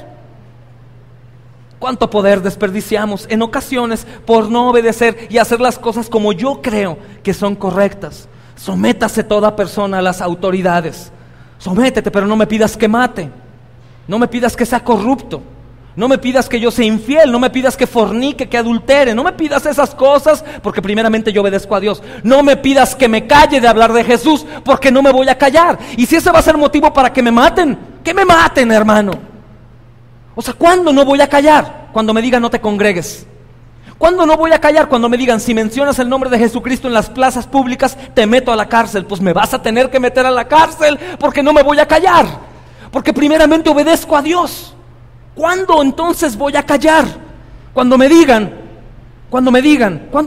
¿Cuánto poder desperdiciamos en ocasiones por no obedecer y hacer las cosas como yo creo que son correctas? Sométase toda persona a las autoridades. Sométete, pero no me pidas que mate. No me pidas que sea corrupto. No me pidas que yo sea infiel. No me pidas que fornique, que adultere. No me pidas esas cosas porque primeramente yo obedezco a Dios. No me pidas que me calle de hablar de Jesús porque no me voy a callar. Y si ese va a ser motivo para que me maten, hermano. O sea, ¿cuándo no voy a callar? Cuando me digan no te congregues. ¿Cuándo no voy a callar? Cuando me digan si mencionas el nombre de Jesucristo en las plazas públicas te meto a la cárcel. Pues me vas a tener que meter a la cárcel porque no me voy a callar. Porque primeramente obedezco a Dios. ¿Cuándo entonces voy a callar? Cuando me digan, ¿cuándo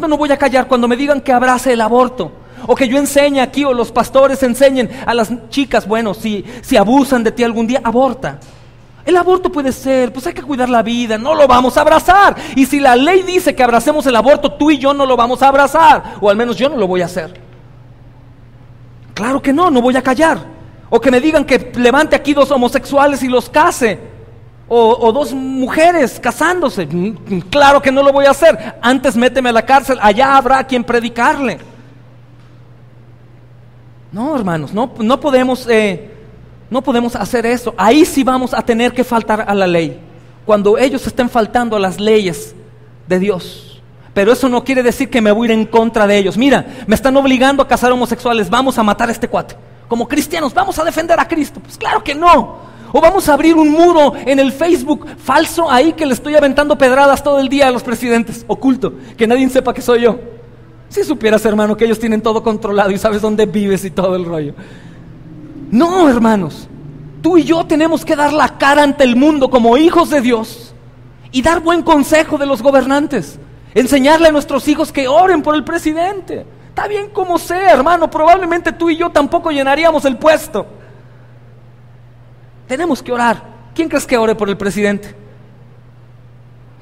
no voy a callar? Cuando me digan que abrace el aborto. O que yo enseñe aquí, o los pastores enseñen a las chicas, bueno, si abusan de ti algún día, aborta. El aborto puede ser, pues hay que cuidar la vida, no lo vamos a abrazar. Y si la ley dice que abracemos el aborto, tú y yo no lo vamos a abrazar. O al menos yo no lo voy a hacer. Claro que no voy a callar. O que me digan que levante aquí 2 homosexuales y los case. O 2 mujeres casándose. Claro que no lo voy a hacer. Antes méteme a la cárcel, allá habrá quien predicarle. No, hermanos, no podemos hacer eso. Ahí sí vamos a tener que faltar a la ley. Cuando ellos estén faltando a las leyes de Dios. Pero eso no quiere decir que me voy a ir en contra de ellos. Mira, me están obligando a casar homosexuales, vamos a matar a este cuate. Como cristianos, ¿vamos a defender a Cristo? Pues claro que no. O vamos a abrir un muro en el Facebook falso ahí que le estoy aventando pedradas todo el día a los presidentes, oculto, que nadie sepa que soy yo. Si supieras, hermano, que ellos tienen todo controlado y sabes dónde vives y todo el rollo. No, hermanos, tú y yo tenemos que dar la cara ante el mundo como hijos de Dios y dar buen consejo de los gobernantes. Enseñarle a nuestros hijos que oren por el presidente. Está bien como sea, hermano, probablemente tú y yo tampoco llenaríamos el puesto. Tenemos que orar. ¿Quién crees que ore por el presidente?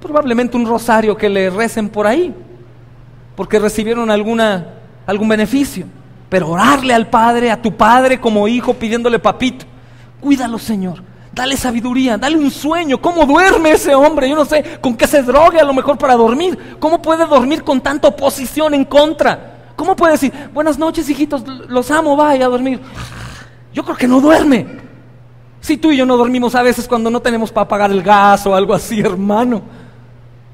Probablemente un rosario que le recen por ahí, porque recibieron algún beneficio. Pero orarle al Padre, a tu Padre como hijo, pidiéndole papito. Cuídalo, Señor. Dale sabiduría, dale un sueño. ¿Cómo duerme ese hombre? Yo no sé, con qué se drogue a lo mejor para dormir. ¿Cómo puede dormir con tanta oposición en contra? ¿Cómo puede decir, buenas noches, hijitos, los amo, vaya a dormir? Yo creo que no duerme. Si tú y yo no dormimos a veces cuando no tenemos para pagar el gas o algo así, hermano.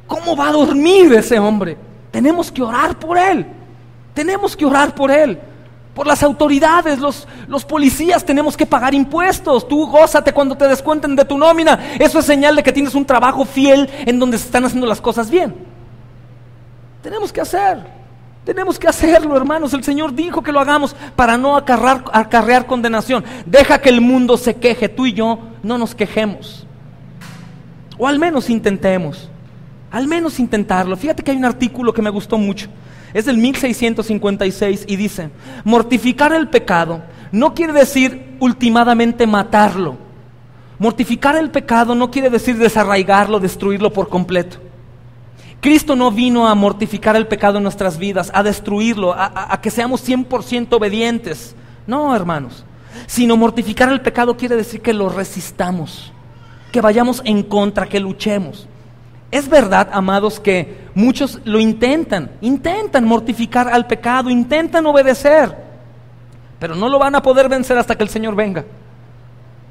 ¿Cómo va a dormir ese hombre? Tenemos que orar por él. Tenemos que orar por él. Por las autoridades, los policías tenemos que pagar impuestos. Tú gózate cuando te descuenten de tu nómina. Eso es señal de que tienes un trabajo fiel en donde se están haciendo las cosas bien. Tenemos que hacerlo, hermanos. El Señor dijo que lo hagamos para no acarrear condenación. Deja que el mundo se queje, tú y yo no nos quejemos. O al menos intentemos. Al menos intentarlo. Fíjate que hay un artículo que me gustó mucho. Es del 1656 y dice: mortificar el pecado no quiere decir ultimadamente matarlo. Mortificar el pecado no quiere decir desarraigarlo, destruirlo por completo. Cristo no vino a mortificar el pecado en nuestras vidas, a destruirlo, a que seamos 100% obedientes. No, hermanos. Sino mortificar el pecado quiere decir que lo resistamos, que vayamos en contra, que luchemos. Es verdad, amados, que muchos lo intentan mortificar al pecado, intentan obedecer, pero no lo van a poder vencer hasta que el Señor venga.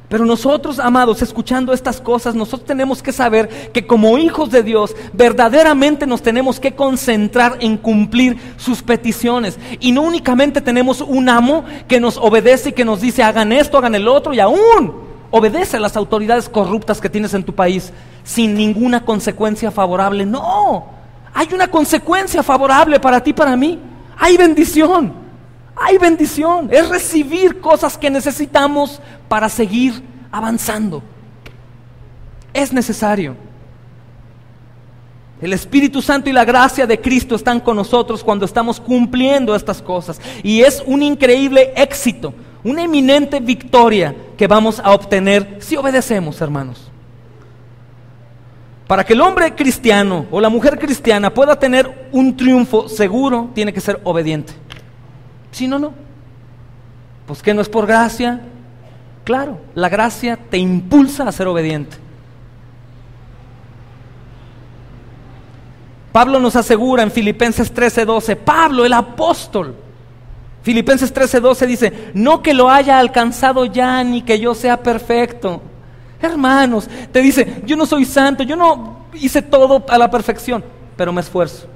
Pero nosotros, amados, escuchando estas cosas, nosotros tenemos que saber que como hijos de Dios, verdaderamente nos tenemos que concentrar en cumplir sus peticiones. Y no únicamente tenemos un amo que nos obedece y que nos dice hagan esto, hagan el otro, y aún obedece a las autoridades corruptas que tienes en tu país sin ninguna consecuencia favorable. No, hay una consecuencia favorable para ti, para mí. Hay bendición, Hay bendición, es recibir cosas que necesitamos para seguir avanzando. Es necesario. El Espíritu Santo y la gracia de Cristo están con nosotros cuando estamos cumpliendo estas cosas. Y es un increíble éxito, una eminente victoria que vamos a obtener si obedecemos, hermanos. Para que el hombre cristiano o la mujer cristiana pueda tener un triunfo seguro, tiene que ser obediente. Si no, no. Pues que no es por gracia. Claro, la gracia te impulsa a ser obediente. Pablo nos asegura en Filipenses 13:12, Pablo el apóstol, Filipenses 13:12 dice, no que lo haya alcanzado ya, ni que yo sea perfecto. Hermanos, te dice, yo no soy santo, yo no hice todo a la perfección, pero me esfuerzo,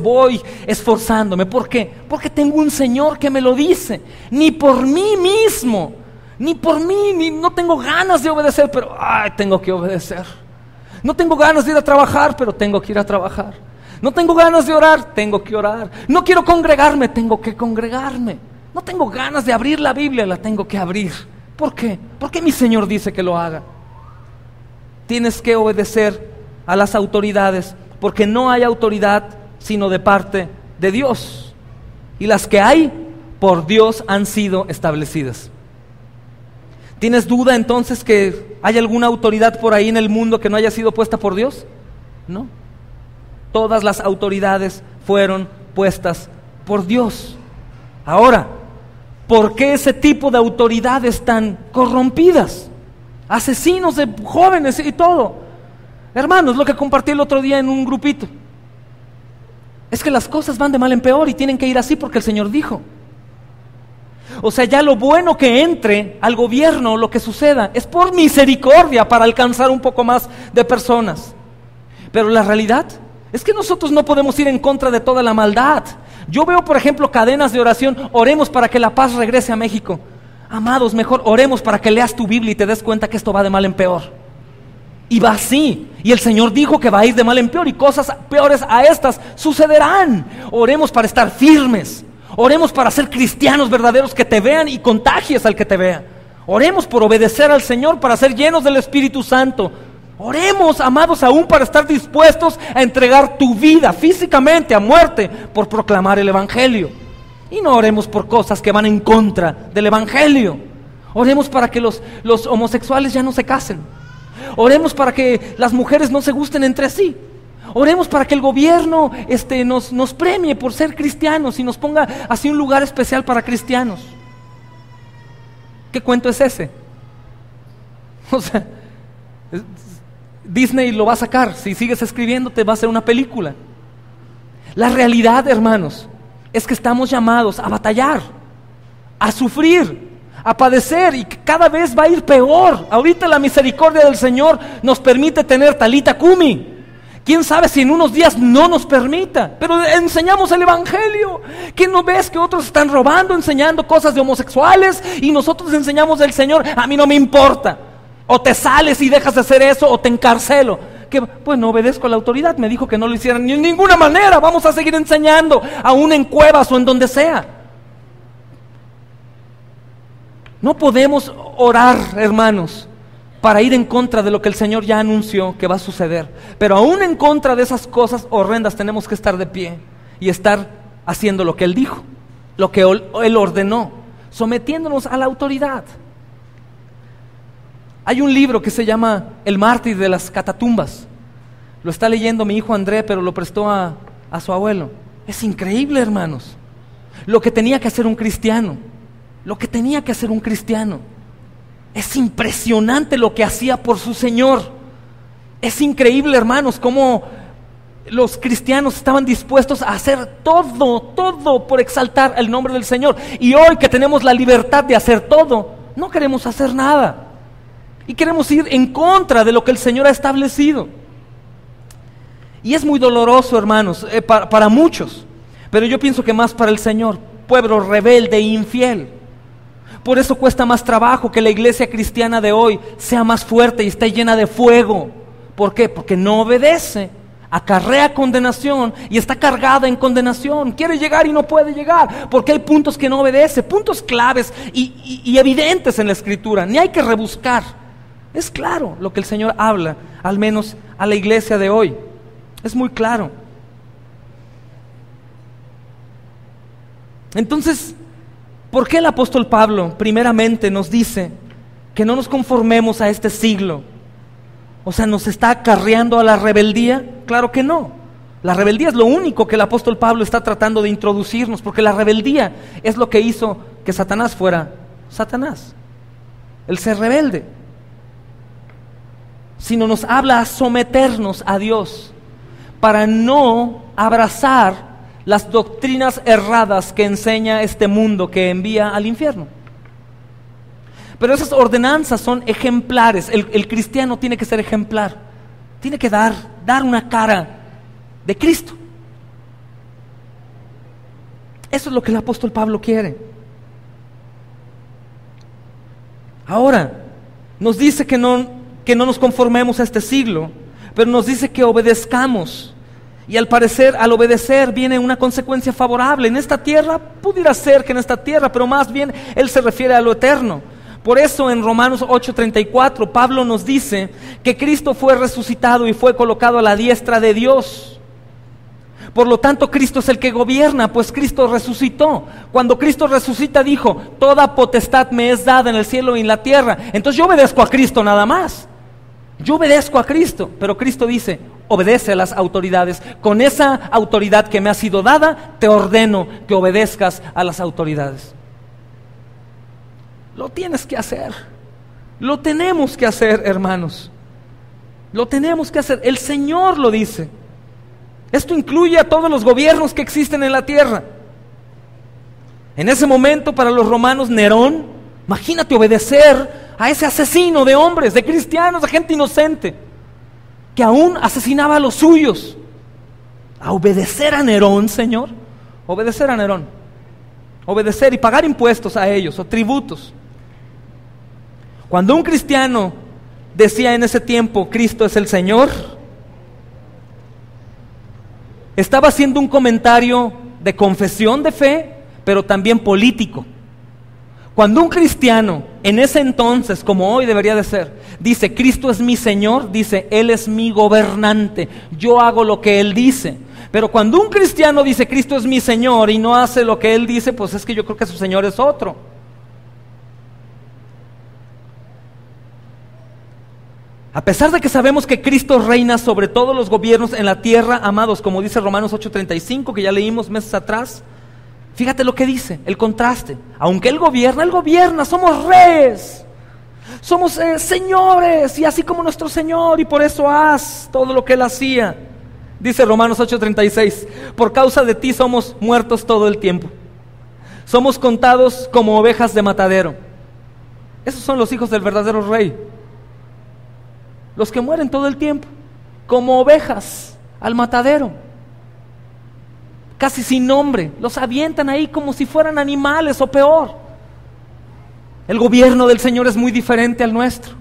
voy esforzándome. ¿Por qué? Porque tengo un Señor que me lo dice. Ni por mí mismo, no tengo ganas de obedecer, pero tengo que obedecer. No tengo ganas de ir a trabajar, pero tengo que ir a trabajar. No tengo ganas de orar, tengo que orar. No quiero congregarme, tengo que congregarme. No tengo ganas de abrir la Biblia, la tengo que abrir. ¿Por qué? Porque mi Señor dice que lo haga. Tienes que obedecer a las autoridades, porque no hay autoridad sino de parte de Dios. Y las que hay, por Dios han sido establecidas. ¿Tienes duda entonces que hay alguna autoridad por ahí en el mundo que no haya sido puesta por Dios? No. Todas las autoridades fueron puestas por Dios. Ahora, ¿por qué ese tipo de autoridades tan corrompidas? Asesinos de jóvenes y todo. Hermanos, lo que compartí el otro día en un grupito. Es que las cosas van de mal en peor y tienen que ir así porque el Señor dijo. O sea, ya lo bueno que entre al gobierno, lo que suceda, es por misericordia para alcanzar un poco más de personas. Pero la realidad es que nosotros no podemos ir en contra de toda la maldad. Yo veo, por ejemplo, cadenas de oración. Oremos para que la paz regrese a México. Amados, mejor oremos para que leas tu Biblia y te des cuenta que esto va de mal en peor. Y va así. Y el Señor dijo que va a ir de mal en peor y cosas peores a estas sucederán. Oremos para estar firmes. Oremos para ser cristianos verdaderos que te vean y contagies al que te vea. Oremos por obedecer al Señor, para ser llenos del Espíritu Santo. Oremos, amados, aún para estar dispuestos a entregar tu vida físicamente a muerte por proclamar el Evangelio. Y no oremos por cosas que van en contra del Evangelio. Oremos para que los homosexuales ya no se casen. Oremos para que las mujeres no se gusten entre sí. Oremos para que el gobierno nos premie por ser cristianos y nos ponga así un lugar especial para cristianos. ¿Qué cuento es ese? O sea, Disney lo va a sacar. Si sigues escribiendo te va a hacer una película. La realidad, hermanos, es que estamos llamados a batallar, a sufrir, a padecer, y cada vez va a ir peor. Ahorita la misericordia del Señor nos permite tener talita cumi. ¿Quién sabe si en unos días no nos permita? Pero enseñamos el Evangelio. ¿Qué no ves que otros están robando, enseñando cosas de homosexuales y nosotros enseñamos del Señor? A mí no me importa. O te sales y dejas de hacer eso o te encarcelo. Que pues no obedezco a la autoridad, me dijo que no lo hicieran ni de ninguna manera. Vamos a seguir enseñando, aún en cuevas o en donde sea. No podemos orar, hermanos, para ir en contra de lo que el Señor ya anunció que va a suceder. Pero aún en contra de esas cosas horrendas tenemos que estar de pie y estar haciendo lo que Él dijo, lo que Él ordenó, sometiéndonos a la autoridad. Hay un libro que se llama El mártir de las catatumbas. Lo está leyendo mi hijo André, pero lo prestó a su abuelo. Es increíble, hermanos, lo que tenía que hacer un cristiano. Lo que tenía que hacer un cristiano. Es impresionante lo que hacía por su Señor. Es increíble, hermanos, cómo los cristianos estaban dispuestos a hacer todo por exaltar el nombre del Señor. Y hoy que tenemos la libertad de hacer todo, no queremos hacer nada. Y queremos ir en contra de lo que el Señor ha establecido. Y es muy doloroso, hermanos, para muchos. Pero yo pienso que más para el Señor. Pueblo rebelde e infiel. Por eso cuesta más trabajo que la iglesia cristiana de hoy sea más fuerte y esté llena de fuego. ¿Por qué? Porque no obedece acarrea condenación y está cargada en condenación. Quiere llegar y no puede llegar porque hay puntos que no obedece, puntos claves y evidentes en la Escritura. Ni hay que rebuscar. Es claro lo que el Señor habla, al menos a la iglesia de hoy. Es muy claro. Entonces, ¿por qué el apóstol Pablo primeramente nos dice que no nos conformemos a este siglo? O sea, ¿nos está acarreando a la rebeldía? Claro que no. La rebeldía es lo único que el apóstol Pablo está tratando de introducirnos, porque la rebeldía es lo que hizo que Satanás fuera Satanás, el ser rebelde. Sino nos habla a someternos a Dios para no abrazar las doctrinas erradas que enseña este mundo que envía al infierno. Pero esas ordenanzas son ejemplares. El cristiano tiene que ser ejemplar. Tiene que dar una cara de Cristo. Eso es lo que el apóstol Pablo quiere. Ahora, nos dice que no nos conformemos a este siglo, pero nos dice que obedezcamos. Y al parecer, al obedecer, viene una consecuencia favorable. En esta tierra, pudiera ser que en esta tierra, pero más bien él se refiere a lo eterno. Por eso en Romanos 8:34 Pablo nos dice que Cristo fue resucitado y fue colocado a la diestra de Dios. Por lo tanto, Cristo es el que gobierna, pues Cristo resucitó. Cuando Cristo resucita dijo, toda potestad me es dada en el cielo y en la tierra. Entonces yo obedezco a Cristo nada más. Yo obedezco a Cristo, pero Cristo dice, obedece a las autoridades. Con esa autoridad que me ha sido dada, te ordeno que obedezcas a las autoridades. Lo tienes que hacer. Lo tenemos que hacer, hermanos. Lo tenemos que hacer. El Señor lo dice. Esto incluye a todos los gobiernos que existen en la tierra. En ese momento, para los romanos, Nerón, imagínate obedecer a ese asesino de hombres, de cristianos, de gente inocente, que aún asesinaba a los suyos. A obedecer a Nerón, Señor. Obedecer a Nerón. Obedecer y pagar impuestos a ellos, o tributos. Cuando un cristiano decía en ese tiempo, Cristo es el Señor, estaba haciendo un comentario de confesión de fe, pero también político. Cuando un cristiano, en ese entonces, como hoy debería de ser, dice, Cristo es mi Señor, dice, Él es mi gobernante, yo hago lo que Él dice. Pero cuando un cristiano dice, Cristo es mi Señor, y no hace lo que Él dice, pues es que yo creo que su Señor es otro. A pesar de que sabemos que Cristo reina sobre todos los gobiernos en la tierra, amados, como dice Romanos 8:35, que ya leímos meses atrás, fíjate lo que dice, el contraste. Aunque Él gobierna, somos reyes, somos señores, y así como nuestro Señor, y por eso haz todo lo que Él hacía. Dice Romanos 8:36, por causa de ti somos muertos todo el tiempo. Somos contados como ovejas de matadero. Esos son los hijos del verdadero rey. Los que mueren todo el tiempo, como ovejas al matadero. Casi sin nombre, los avientan ahí como si fueran animales o peor. El gobierno del Señor es muy diferente al nuestro.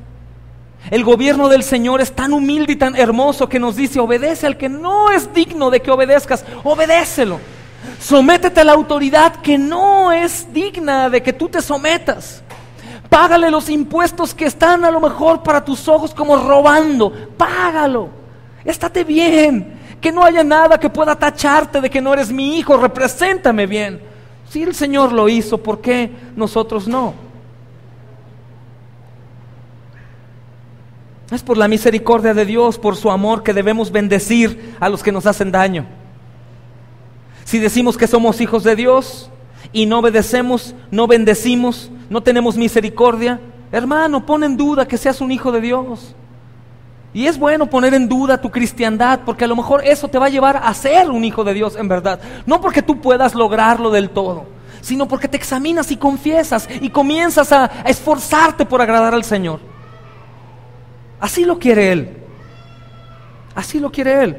El gobierno del Señor es tan humilde y tan hermoso que nos dice, obedece al que no es digno de que obedezcas, obedécelo. Sométete a la autoridad que no es digna de que tú te sometas. Págale los impuestos que están a lo mejor para tus ojos como robando. Págalo. Estate bien. Que no haya nada que pueda tacharte de que no eres mi hijo. Represéntame bien. Si el Señor lo hizo, ¿por qué nosotros no? Es por la misericordia de Dios, por su amor, que debemos bendecir a los que nos hacen daño. Si decimos que somos hijos de Dios y no obedecemos, no bendecimos, no tenemos misericordia, hermano, pon en duda que seas un hijo de Dios. Y es bueno poner en duda tu cristiandad, porque a lo mejor eso te va a llevar a ser un hijo de Dios en verdad. No porque tú puedas lograrlo del todo, sino porque te examinas y confiesas y comienzas a esforzarte por agradar al Señor. Así lo quiere Él. Así lo quiere Él.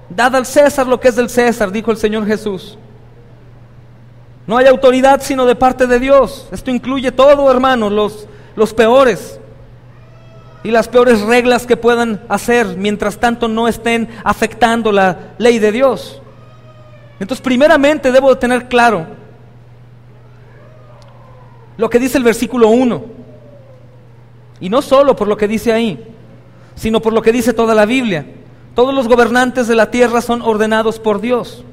Dad al César lo que es del César, dijo el Señor Jesús. No hay autoridad sino de parte de Dios. Esto incluye todo, hermanos, los peores. y las peores reglas que puedan hacer, mientras tanto no estén afectando la ley de Dios. Entonces, primeramente debo de tener claro lo que dice el versículo 1, y no solo por lo que dice ahí, sino por lo que dice toda la Biblia. Todos los gobernantes de la tierra son ordenados por Dios.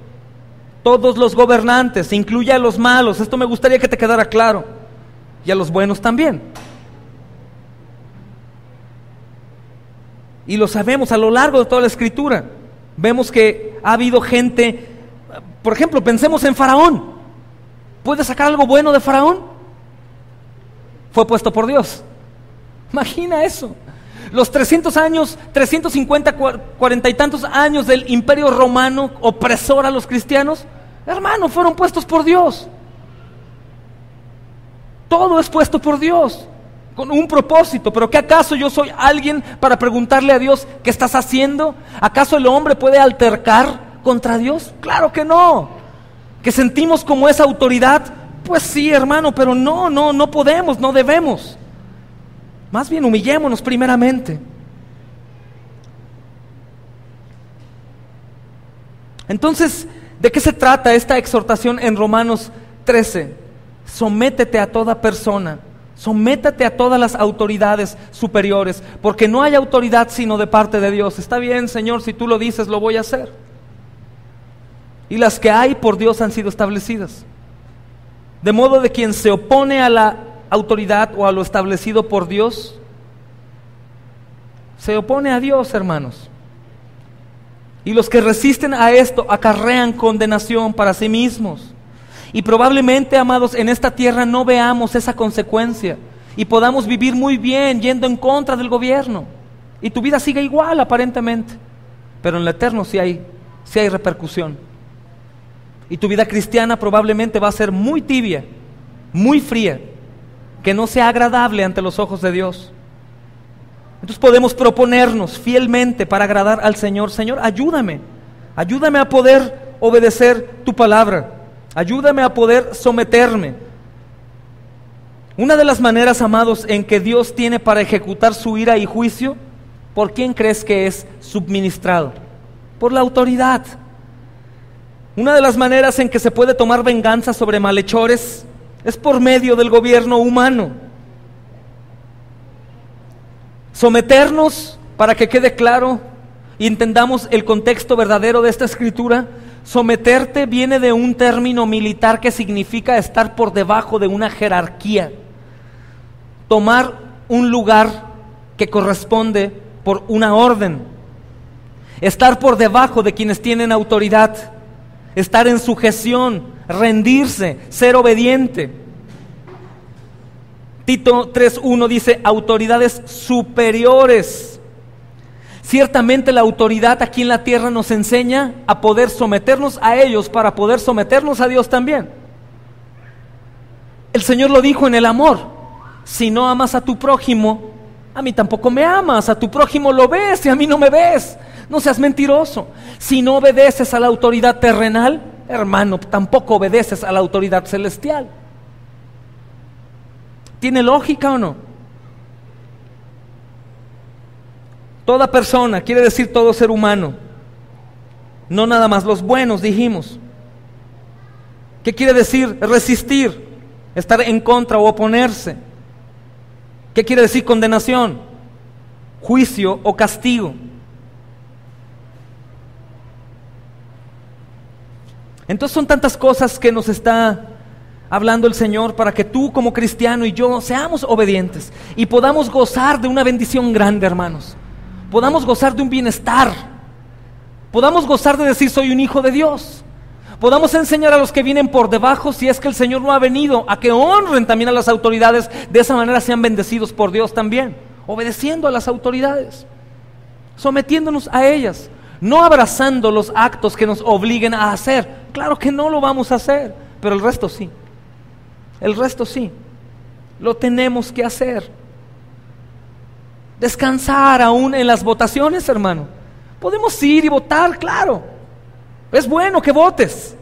Todos los gobernantes, incluye a los malos. Esto me gustaría que te quedara claro. Y a los buenos también. Y lo sabemos a lo largo de toda la Escritura. Vemos que ha habido gente, por ejemplo, pensemos en Faraón. ¿Puede sacar algo bueno de Faraón? Fue puesto por Dios. Imagina eso. Los 300 años, 350, 40 y tantos años del Imperio Romano opresor a los cristianos, hermano, fueron puestos por Dios. Todo es puesto por Dios, con un propósito. ¿Pero qué acaso yo soy alguien para preguntarle a Dios qué estás haciendo? ¿Acaso el hombre puede altercar contra Dios? Claro que no. ¿Que sentimos como esa autoridad? Pues sí, hermano, pero no podemos, no debemos. Más bien humillémonos primeramente. Entonces, ¿de qué se trata esta exhortación en Romanos 13? Sométete a toda persona, sométate a todas las autoridades superiores, porque no hay autoridad sino de parte de Dios. Está bien, Señor, si tú lo dices, lo voy a hacer. Y las que hay por Dios han sido establecidas. De modo de quien se opone a la autoridad o a lo establecido por Dios, se opone a Dios, hermanos. Y los que resisten a esto acarrean condenación para sí mismos. Y probablemente, amados, en esta tierra no veamos esa consecuencia y podamos vivir muy bien yendo en contra del gobierno. Y tu vida sigue igual aparentemente, pero en lo eterno sí hay repercusión. Y tu vida cristiana probablemente va a ser muy tibia, muy fría, que no sea agradable ante los ojos de Dios. Entonces podemos proponernos fielmente para agradar al Señor. Señor, ayúdame a poder obedecer tu palabra, ayúdame a poder someterme. Una de las maneras, amados, en que Dios tiene para ejecutar su ira y juicio, ¿por quién crees que es subministrado? Por la autoridad. Una de las maneras en que se puede tomar venganza sobre malhechores es por medio del gobierno humano. Someternos, para que quede claro y entendamos el contexto verdadero de esta escritura, someterte viene de un término militar que significa estar por debajo de una jerarquía, tomar un lugar que corresponde por una orden, estar por debajo de quienes tienen autoridad, estar en sujeción, rendirse, ser obediente. Tito 3:1 dice autoridades superiores. Ciertamente la autoridad aquí en la tierra nos enseña a poder someternos a ellos para poder someternos a Dios también. El Señor lo dijo en el amor: si no amas a tu prójimo, a mí tampoco me amas. A tu prójimo lo ves y a mí no me ves. No seas mentiroso. Si no obedeces a la autoridad terrenal, hermano, tampoco obedeces a la autoridad celestial. ¿Tiene lógica o no? Toda persona quiere decir todo ser humano, no nada más los buenos, dijimos. ¿Qué quiere decir resistir? Estar en contra o oponerse. ¿Qué quiere decir condenación? Juicio o castigo. Entonces son tantas cosas que nos está hablando el Señor para que tú como cristiano y yo seamos obedientes y podamos gozar de una bendición grande, hermanos. Podamos gozar de un bienestar. Podamos gozar de decir soy un hijo de Dios. Podamos enseñar a los que vienen por debajo, si es que el Señor no ha venido, a que honren también a las autoridades. De esa manera sean bendecidos por Dios también, obedeciendo a las autoridades, sometiéndonos a ellas, no abrazando los actos que nos obliguen a hacer. Claro que no lo vamos a hacer, pero el resto sí. El resto sí. Lo tenemos que hacer. Descansar aún en las votaciones, hermano. Podemos ir y votar, claro. Es bueno que votes.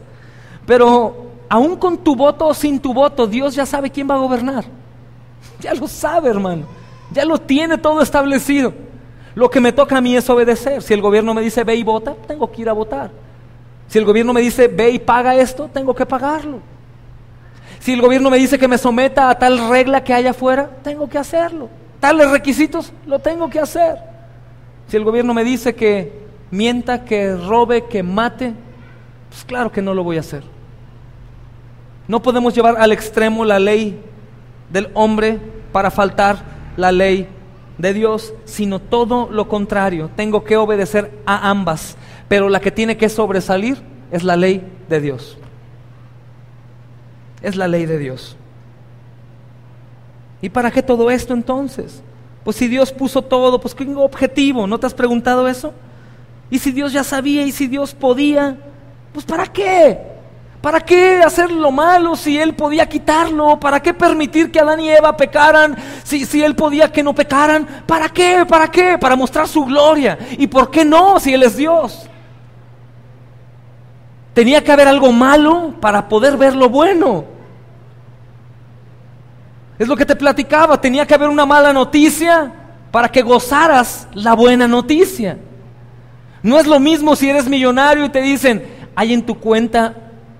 Pero aún con tu voto o sin tu voto, Dios ya sabe quién va a gobernar. Ya lo sabe, hermano. Ya lo tiene todo establecido. Lo que me toca a mí es obedecer. Si el gobierno me dice ve y vota, tengo que ir a votar. Si el gobierno me dice ve y paga esto, tengo que pagarlo. Si el gobierno me dice que me someta a tal regla que hay afuera, tengo que hacerlo. Tales requisitos, lo tengo que hacer. Si el gobierno me dice que mienta, que robe, que mate, pues claro que no lo voy a hacer. No podemos llevar al extremo la ley del hombre para faltar la ley de Dios, sino todo lo contrario. Tengo que obedecer a ambas, pero la que tiene que sobresalir es la ley de Dios. Es la ley de Dios. ¿Y para qué todo esto entonces? Pues si Dios puso todo, pues ¿qué objetivo? ¿No te has preguntado eso? Y si Dios ya sabía, y si Dios podía, pues ¿para qué? ¿Para qué hacer lo malo si Él podía quitarlo? ¿Para qué permitir que Adán y Eva pecaran si Él podía que no pecaran? ¿Para qué? ¿Para qué? Para mostrar su gloria. ¿Y por qué no si Él es Dios? Tenía que haber algo malo para poder ver lo bueno. Es lo que te platicaba, tenía que haber una mala noticia para que gozaras la buena noticia. No es lo mismo si eres millonario y te dicen, hay en tu cuenta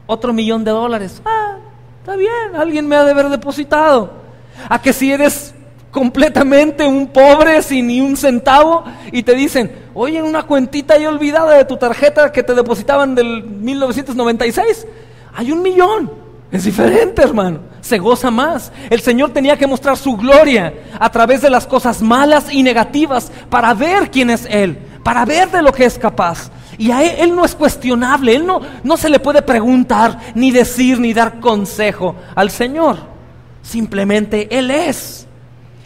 otro $1,000,000. Está bien, alguien me ha de haber depositado. A que si eres completamente un pobre sin ni un centavo y te dicen, oye, en una cuentita ahí olvidada de tu tarjeta que te depositaban del 1996, hay 1,000,000. Es diferente, hermano, se goza más. El Señor tenía que mostrar su gloria a través de las cosas malas y negativas para ver quién es Él, para ver de lo que es capaz. Y a Él no es cuestionable, Él no se le puede preguntar, ni decir, ni dar consejo al Señor. Simplemente Él es.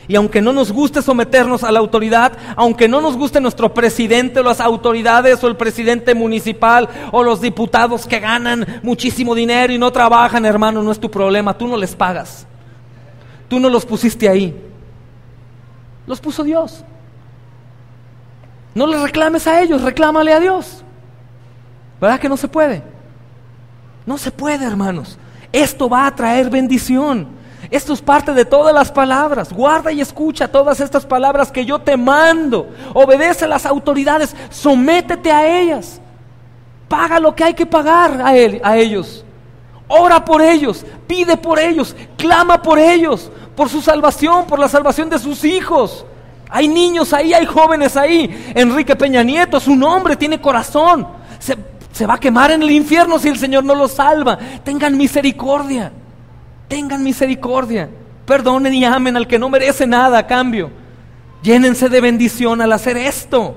Y aunque no nos guste someternos a la autoridad, aunque no nos guste nuestro presidente o las autoridades o el presidente municipal o los diputados que ganan muchísimo dinero y no trabajan, hermano, no es tu problema, tú no les pagas. Tú no los pusiste ahí. Los puso Dios. No les reclames a ellos, reclámale a Dios. ¿Verdad que no se puede? No se puede, hermanos. Esto va a traer bendición. Esto es parte de todas las palabras. Guarda y escucha todas estas palabras que yo te mando. Obedece a las autoridades, sométete a ellas. Paga lo que hay que pagar a ellos. Ora por ellos, pide por ellos, clama por ellos, por su salvación, por la salvación de sus hijos. Hay niños ahí, hay jóvenes ahí. Enrique Peña Nieto, su nombre tiene corazón. Se va a quemar en el infierno si el Señor no lo salva. Tengan misericordia. Tengan misericordia, perdonen y amen al que no merece nada a cambio. Llénense de bendición al hacer esto.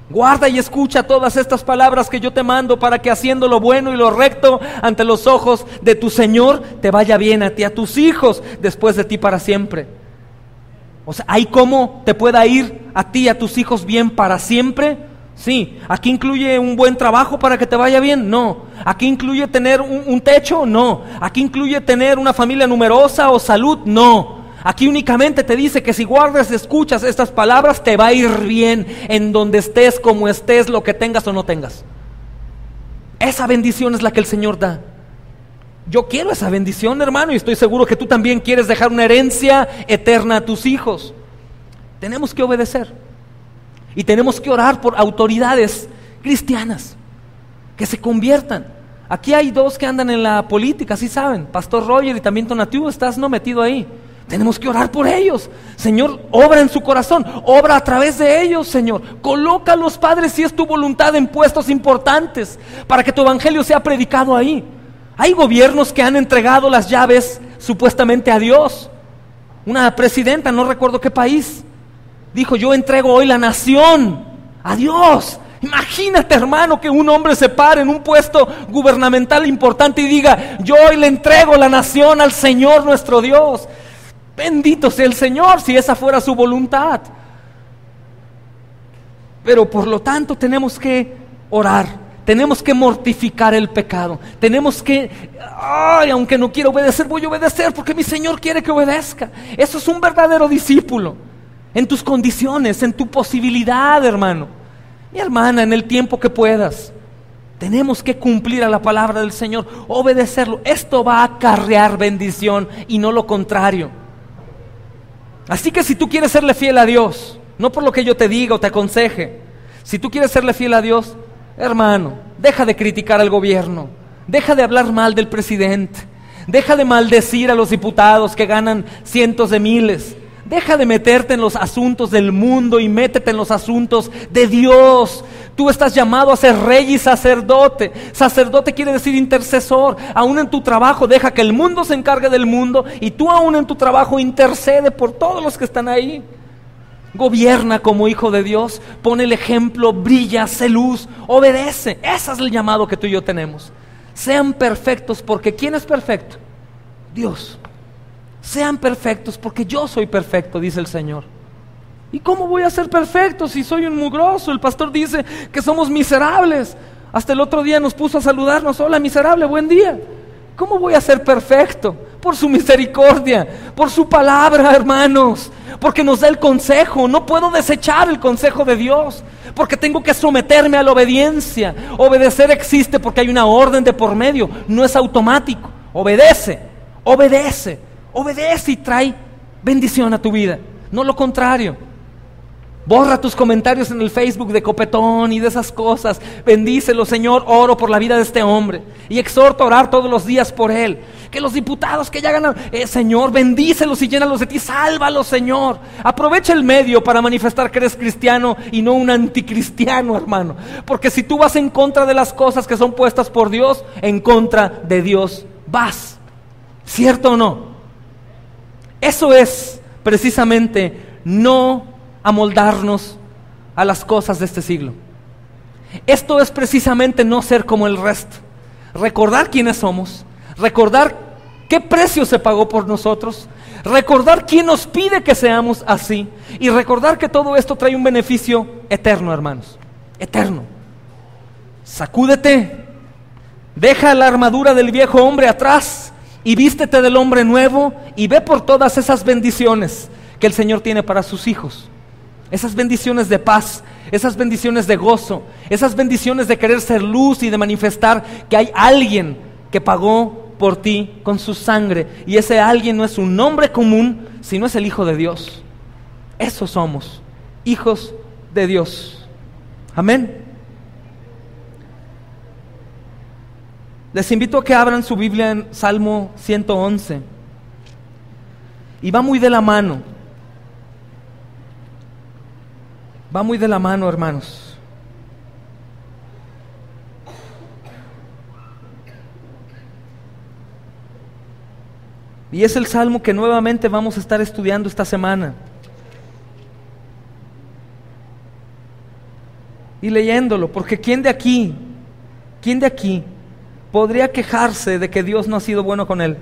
Guarda y escucha todas estas palabras que yo te mando para que haciendo lo bueno y lo recto ante los ojos de tu Señor te vaya bien a ti, a tus hijos, después de ti para siempre. O sea, ¿hay cómo te pueda ir a ti y a tus hijos bien para siempre? Sí. ¿Aquí incluye un buen trabajo para que te vaya bien? No. ¿Aquí incluye tener un techo? No. ¿Aquí incluye tener una familia numerosa o salud? No. Aquí únicamente te dice que si guardas, escuchas estas palabras, te va a ir bien en donde estés, como estés, lo que tengas o no tengas. Esa bendición es la que el Señor da. Yo quiero esa bendición, hermano, y estoy seguro que tú también quieres dejar una herencia eterna a tus hijos. Tenemos que obedecer. Y tenemos que orar por autoridades cristianas que se conviertan. Aquí hay dos que andan en la política, sí saben, Pastor Roger y también Tonatiuh, estás no metido ahí. Tenemos que orar por ellos. Señor, obra en su corazón, obra a través de ellos, Señor. Coloca a los padres, si es tu voluntad, en puestos importantes para que tu evangelio sea predicado ahí. Hay gobiernos que han entregado las llaves supuestamente a Dios. Una presidenta, no recuerdo qué país, dijo, yo entrego hoy la nación a Dios. Imagínate, hermano, que un hombre se pare en un puesto gubernamental importante y diga, yo hoy le entrego la nación al Señor nuestro Dios. Bendito sea el Señor si esa fuera su voluntad. Pero por lo tanto tenemos que orar, tenemos que mortificar el pecado, tenemos que, aunque no quiero obedecer, voy a obedecer porque mi Señor quiere que obedezca. Eso es un verdadero discípulo. En tus condiciones, en tu posibilidad, hermano. Mi hermana, en el tiempo que puedas. Tenemos que cumplir a la palabra del Señor, obedecerlo. Esto va a acarrear bendición y no lo contrario. Así que si tú quieres serle fiel a Dios, no por lo que yo te diga o te aconseje, si tú quieres serle fiel a Dios, hermano, deja de criticar al gobierno, deja de hablar mal del presidente, deja de maldecir a los diputados que ganan cientos de miles. Deja de meterte en los asuntos del mundo y métete en los asuntos de Dios. Tú estás llamado a ser rey y sacerdote. Sacerdote quiere decir intercesor. Aún en tu trabajo deja que el mundo se encargue del mundo y tú aún en tu trabajo intercede por todos los que están ahí. Gobierna como hijo de Dios, pone el ejemplo, brilla, sé luz, obedece. Ese es el llamado que tú y yo tenemos. Sean perfectos, porque ¿quién es perfecto? Dios. Sean perfectos porque yo soy perfecto, dice el Señor. ¿Y cómo voy a ser perfecto si soy un mugroso? El pastor dice que somos miserables. Hasta el otro día nos puso a saludarnos: hola miserable, buen día. ¿Cómo voy a ser perfecto? Por su misericordia, por su palabra, hermanos, porque nos da el consejo. No puedo desechar el consejo de Dios, porque tengo que someterme a la obediencia. Obedecer existe porque hay una orden de por medio, no es automático. Obedece, obedece, obedece y trae bendición a tu vida, no lo contrario. Borra tus comentarios en el Facebook de copetón y de esas cosas. Bendícelo, Señor. Oro por la vida de este hombre y exhorto a orar todos los días por él. Que los diputados que ya ganan, Señor, bendícelos y llénalos de ti. Sálvalos, Señor. Aprovecha el medio para manifestar que eres cristiano y no un anticristiano, hermano. Porque si tú vas en contra de las cosas que son puestas por Dios, en contra de Dios vas. ¿Cierto o no? Eso es precisamente no amoldarnos a las cosas de este siglo. Esto es precisamente no ser como el resto. Recordar quiénes somos, recordar qué precio se pagó por nosotros, recordar quién nos pide que seamos así y recordar que todo esto trae un beneficio eterno, hermanos, eterno. Sacúdete, deja la armadura del viejo hombre atrás y vístete del hombre nuevo y ve por todas esas bendiciones que el Señor tiene para sus hijos. Esas bendiciones de paz, esas bendiciones de gozo, esas bendiciones de querer ser luz y de manifestar que hay alguien que pagó por ti con su sangre. Y ese alguien no es un hombre común, sino es el Hijo de Dios. Esos somos, hijos de Dios. Amén. Les invito a que abran su Biblia en Salmo 111. Y va muy de la mano. Va muy de la mano, hermanos. Y es el salmo que nuevamente vamos a estar estudiando esta semana. Y leyéndolo, porque ¿quién de aquí podría quejarse de que Dios no ha sido bueno con él?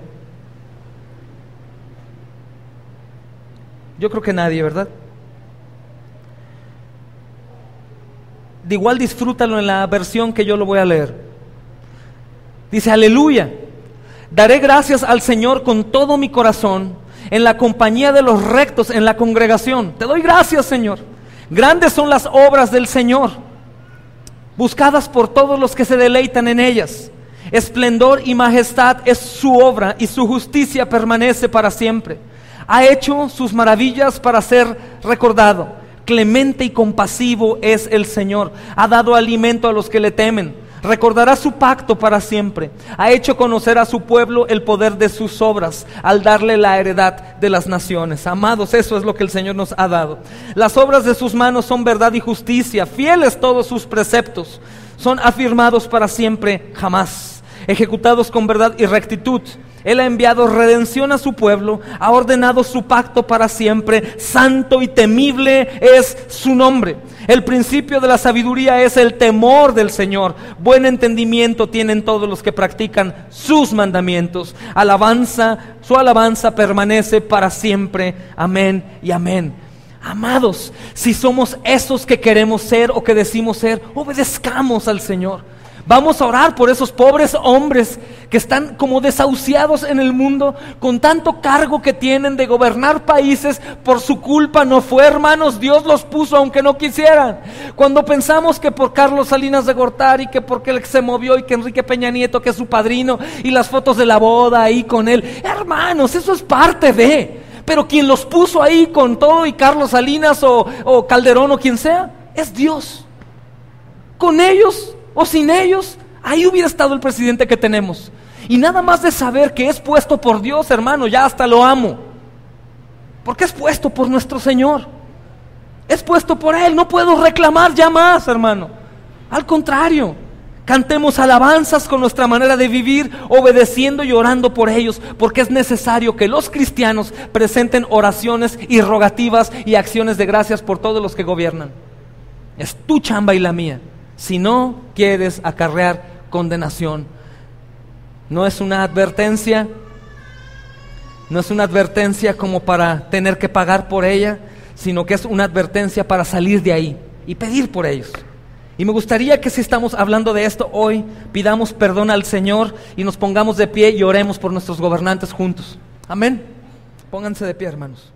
Yo creo que nadie, ¿verdad? De igual disfrútalo en la versión que yo lo voy a leer. Dice: aleluya, daré gracias al Señor con todo mi corazón, en la compañía de los rectos, en la congregación. Te doy gracias, Señor. Grandes son las obras del Señor, buscadas por todos los que se deleitan en ellas. Esplendor y majestad es su obra, y su justicia permanece para siempre. Ha hecho sus maravillas para ser recordado. Clemente y compasivo es el Señor. Ha dado alimento a los que le temen. Recordará su pacto para siempre. Ha hecho conocer a su pueblo el poder de sus obras, al darle la heredad de las naciones. Amados, eso es lo que el Señor nos ha dado. Las obras de sus manos son verdad y justicia. Fieles todos sus preceptos. Son afirmados para siempre, jamás. Ejecutados con verdad y rectitud. Él ha enviado redención a su pueblo, ha ordenado su pacto para siempre. Santo y temible es su nombre. El principio de la sabiduría es el temor del Señor. Buen entendimiento tienen todos los que practican sus mandamientos. Su alabanza permanece para siempre. Amén y amén. Amados, si somos esos que queremos ser o que decimos ser, obedezcamos al Señor. Vamos a orar por esos pobres hombres que están como desahuciados en el mundo, con tanto cargo que tienen de gobernar países. Por su culpa no fue, hermanos. Dios los puso aunque no quisieran. Cuando pensamos que por Carlos Salinas de Gortari, que porque él se movió, y que Enrique Peña Nieto, que es su padrino, y las fotos de la boda ahí con él, hermanos, eso es parte de... Pero quien los puso ahí con todo, y Carlos Salinas o Calderón o quien sea, es Dios. Con ellos o sin ellos, ahí hubiera estado el presidente que tenemos. Y nada más de saber que es puesto por Dios, hermano, ya hasta lo amo. Porque es puesto por nuestro Señor. Es puesto por Él. No puedo reclamar ya más, hermano. Al contrario, cantemos alabanzas con nuestra manera de vivir, obedeciendo y orando por ellos, porque es necesario que los cristianos presenten oraciones y rogativas y acciones de gracias por todos los que gobiernan. Es tu chamba y la mía. Si no quieres acarrear condenación, no es una advertencia como para tener que pagar por ella, sino que es una advertencia para salir de ahí y pedir por ellos. Y me gustaría que, si estamos hablando de esto hoy, pidamos perdón al Señor y nos pongamos de pie y oremos por nuestros gobernantes juntos. Amén. Pónganse de pie, hermanos.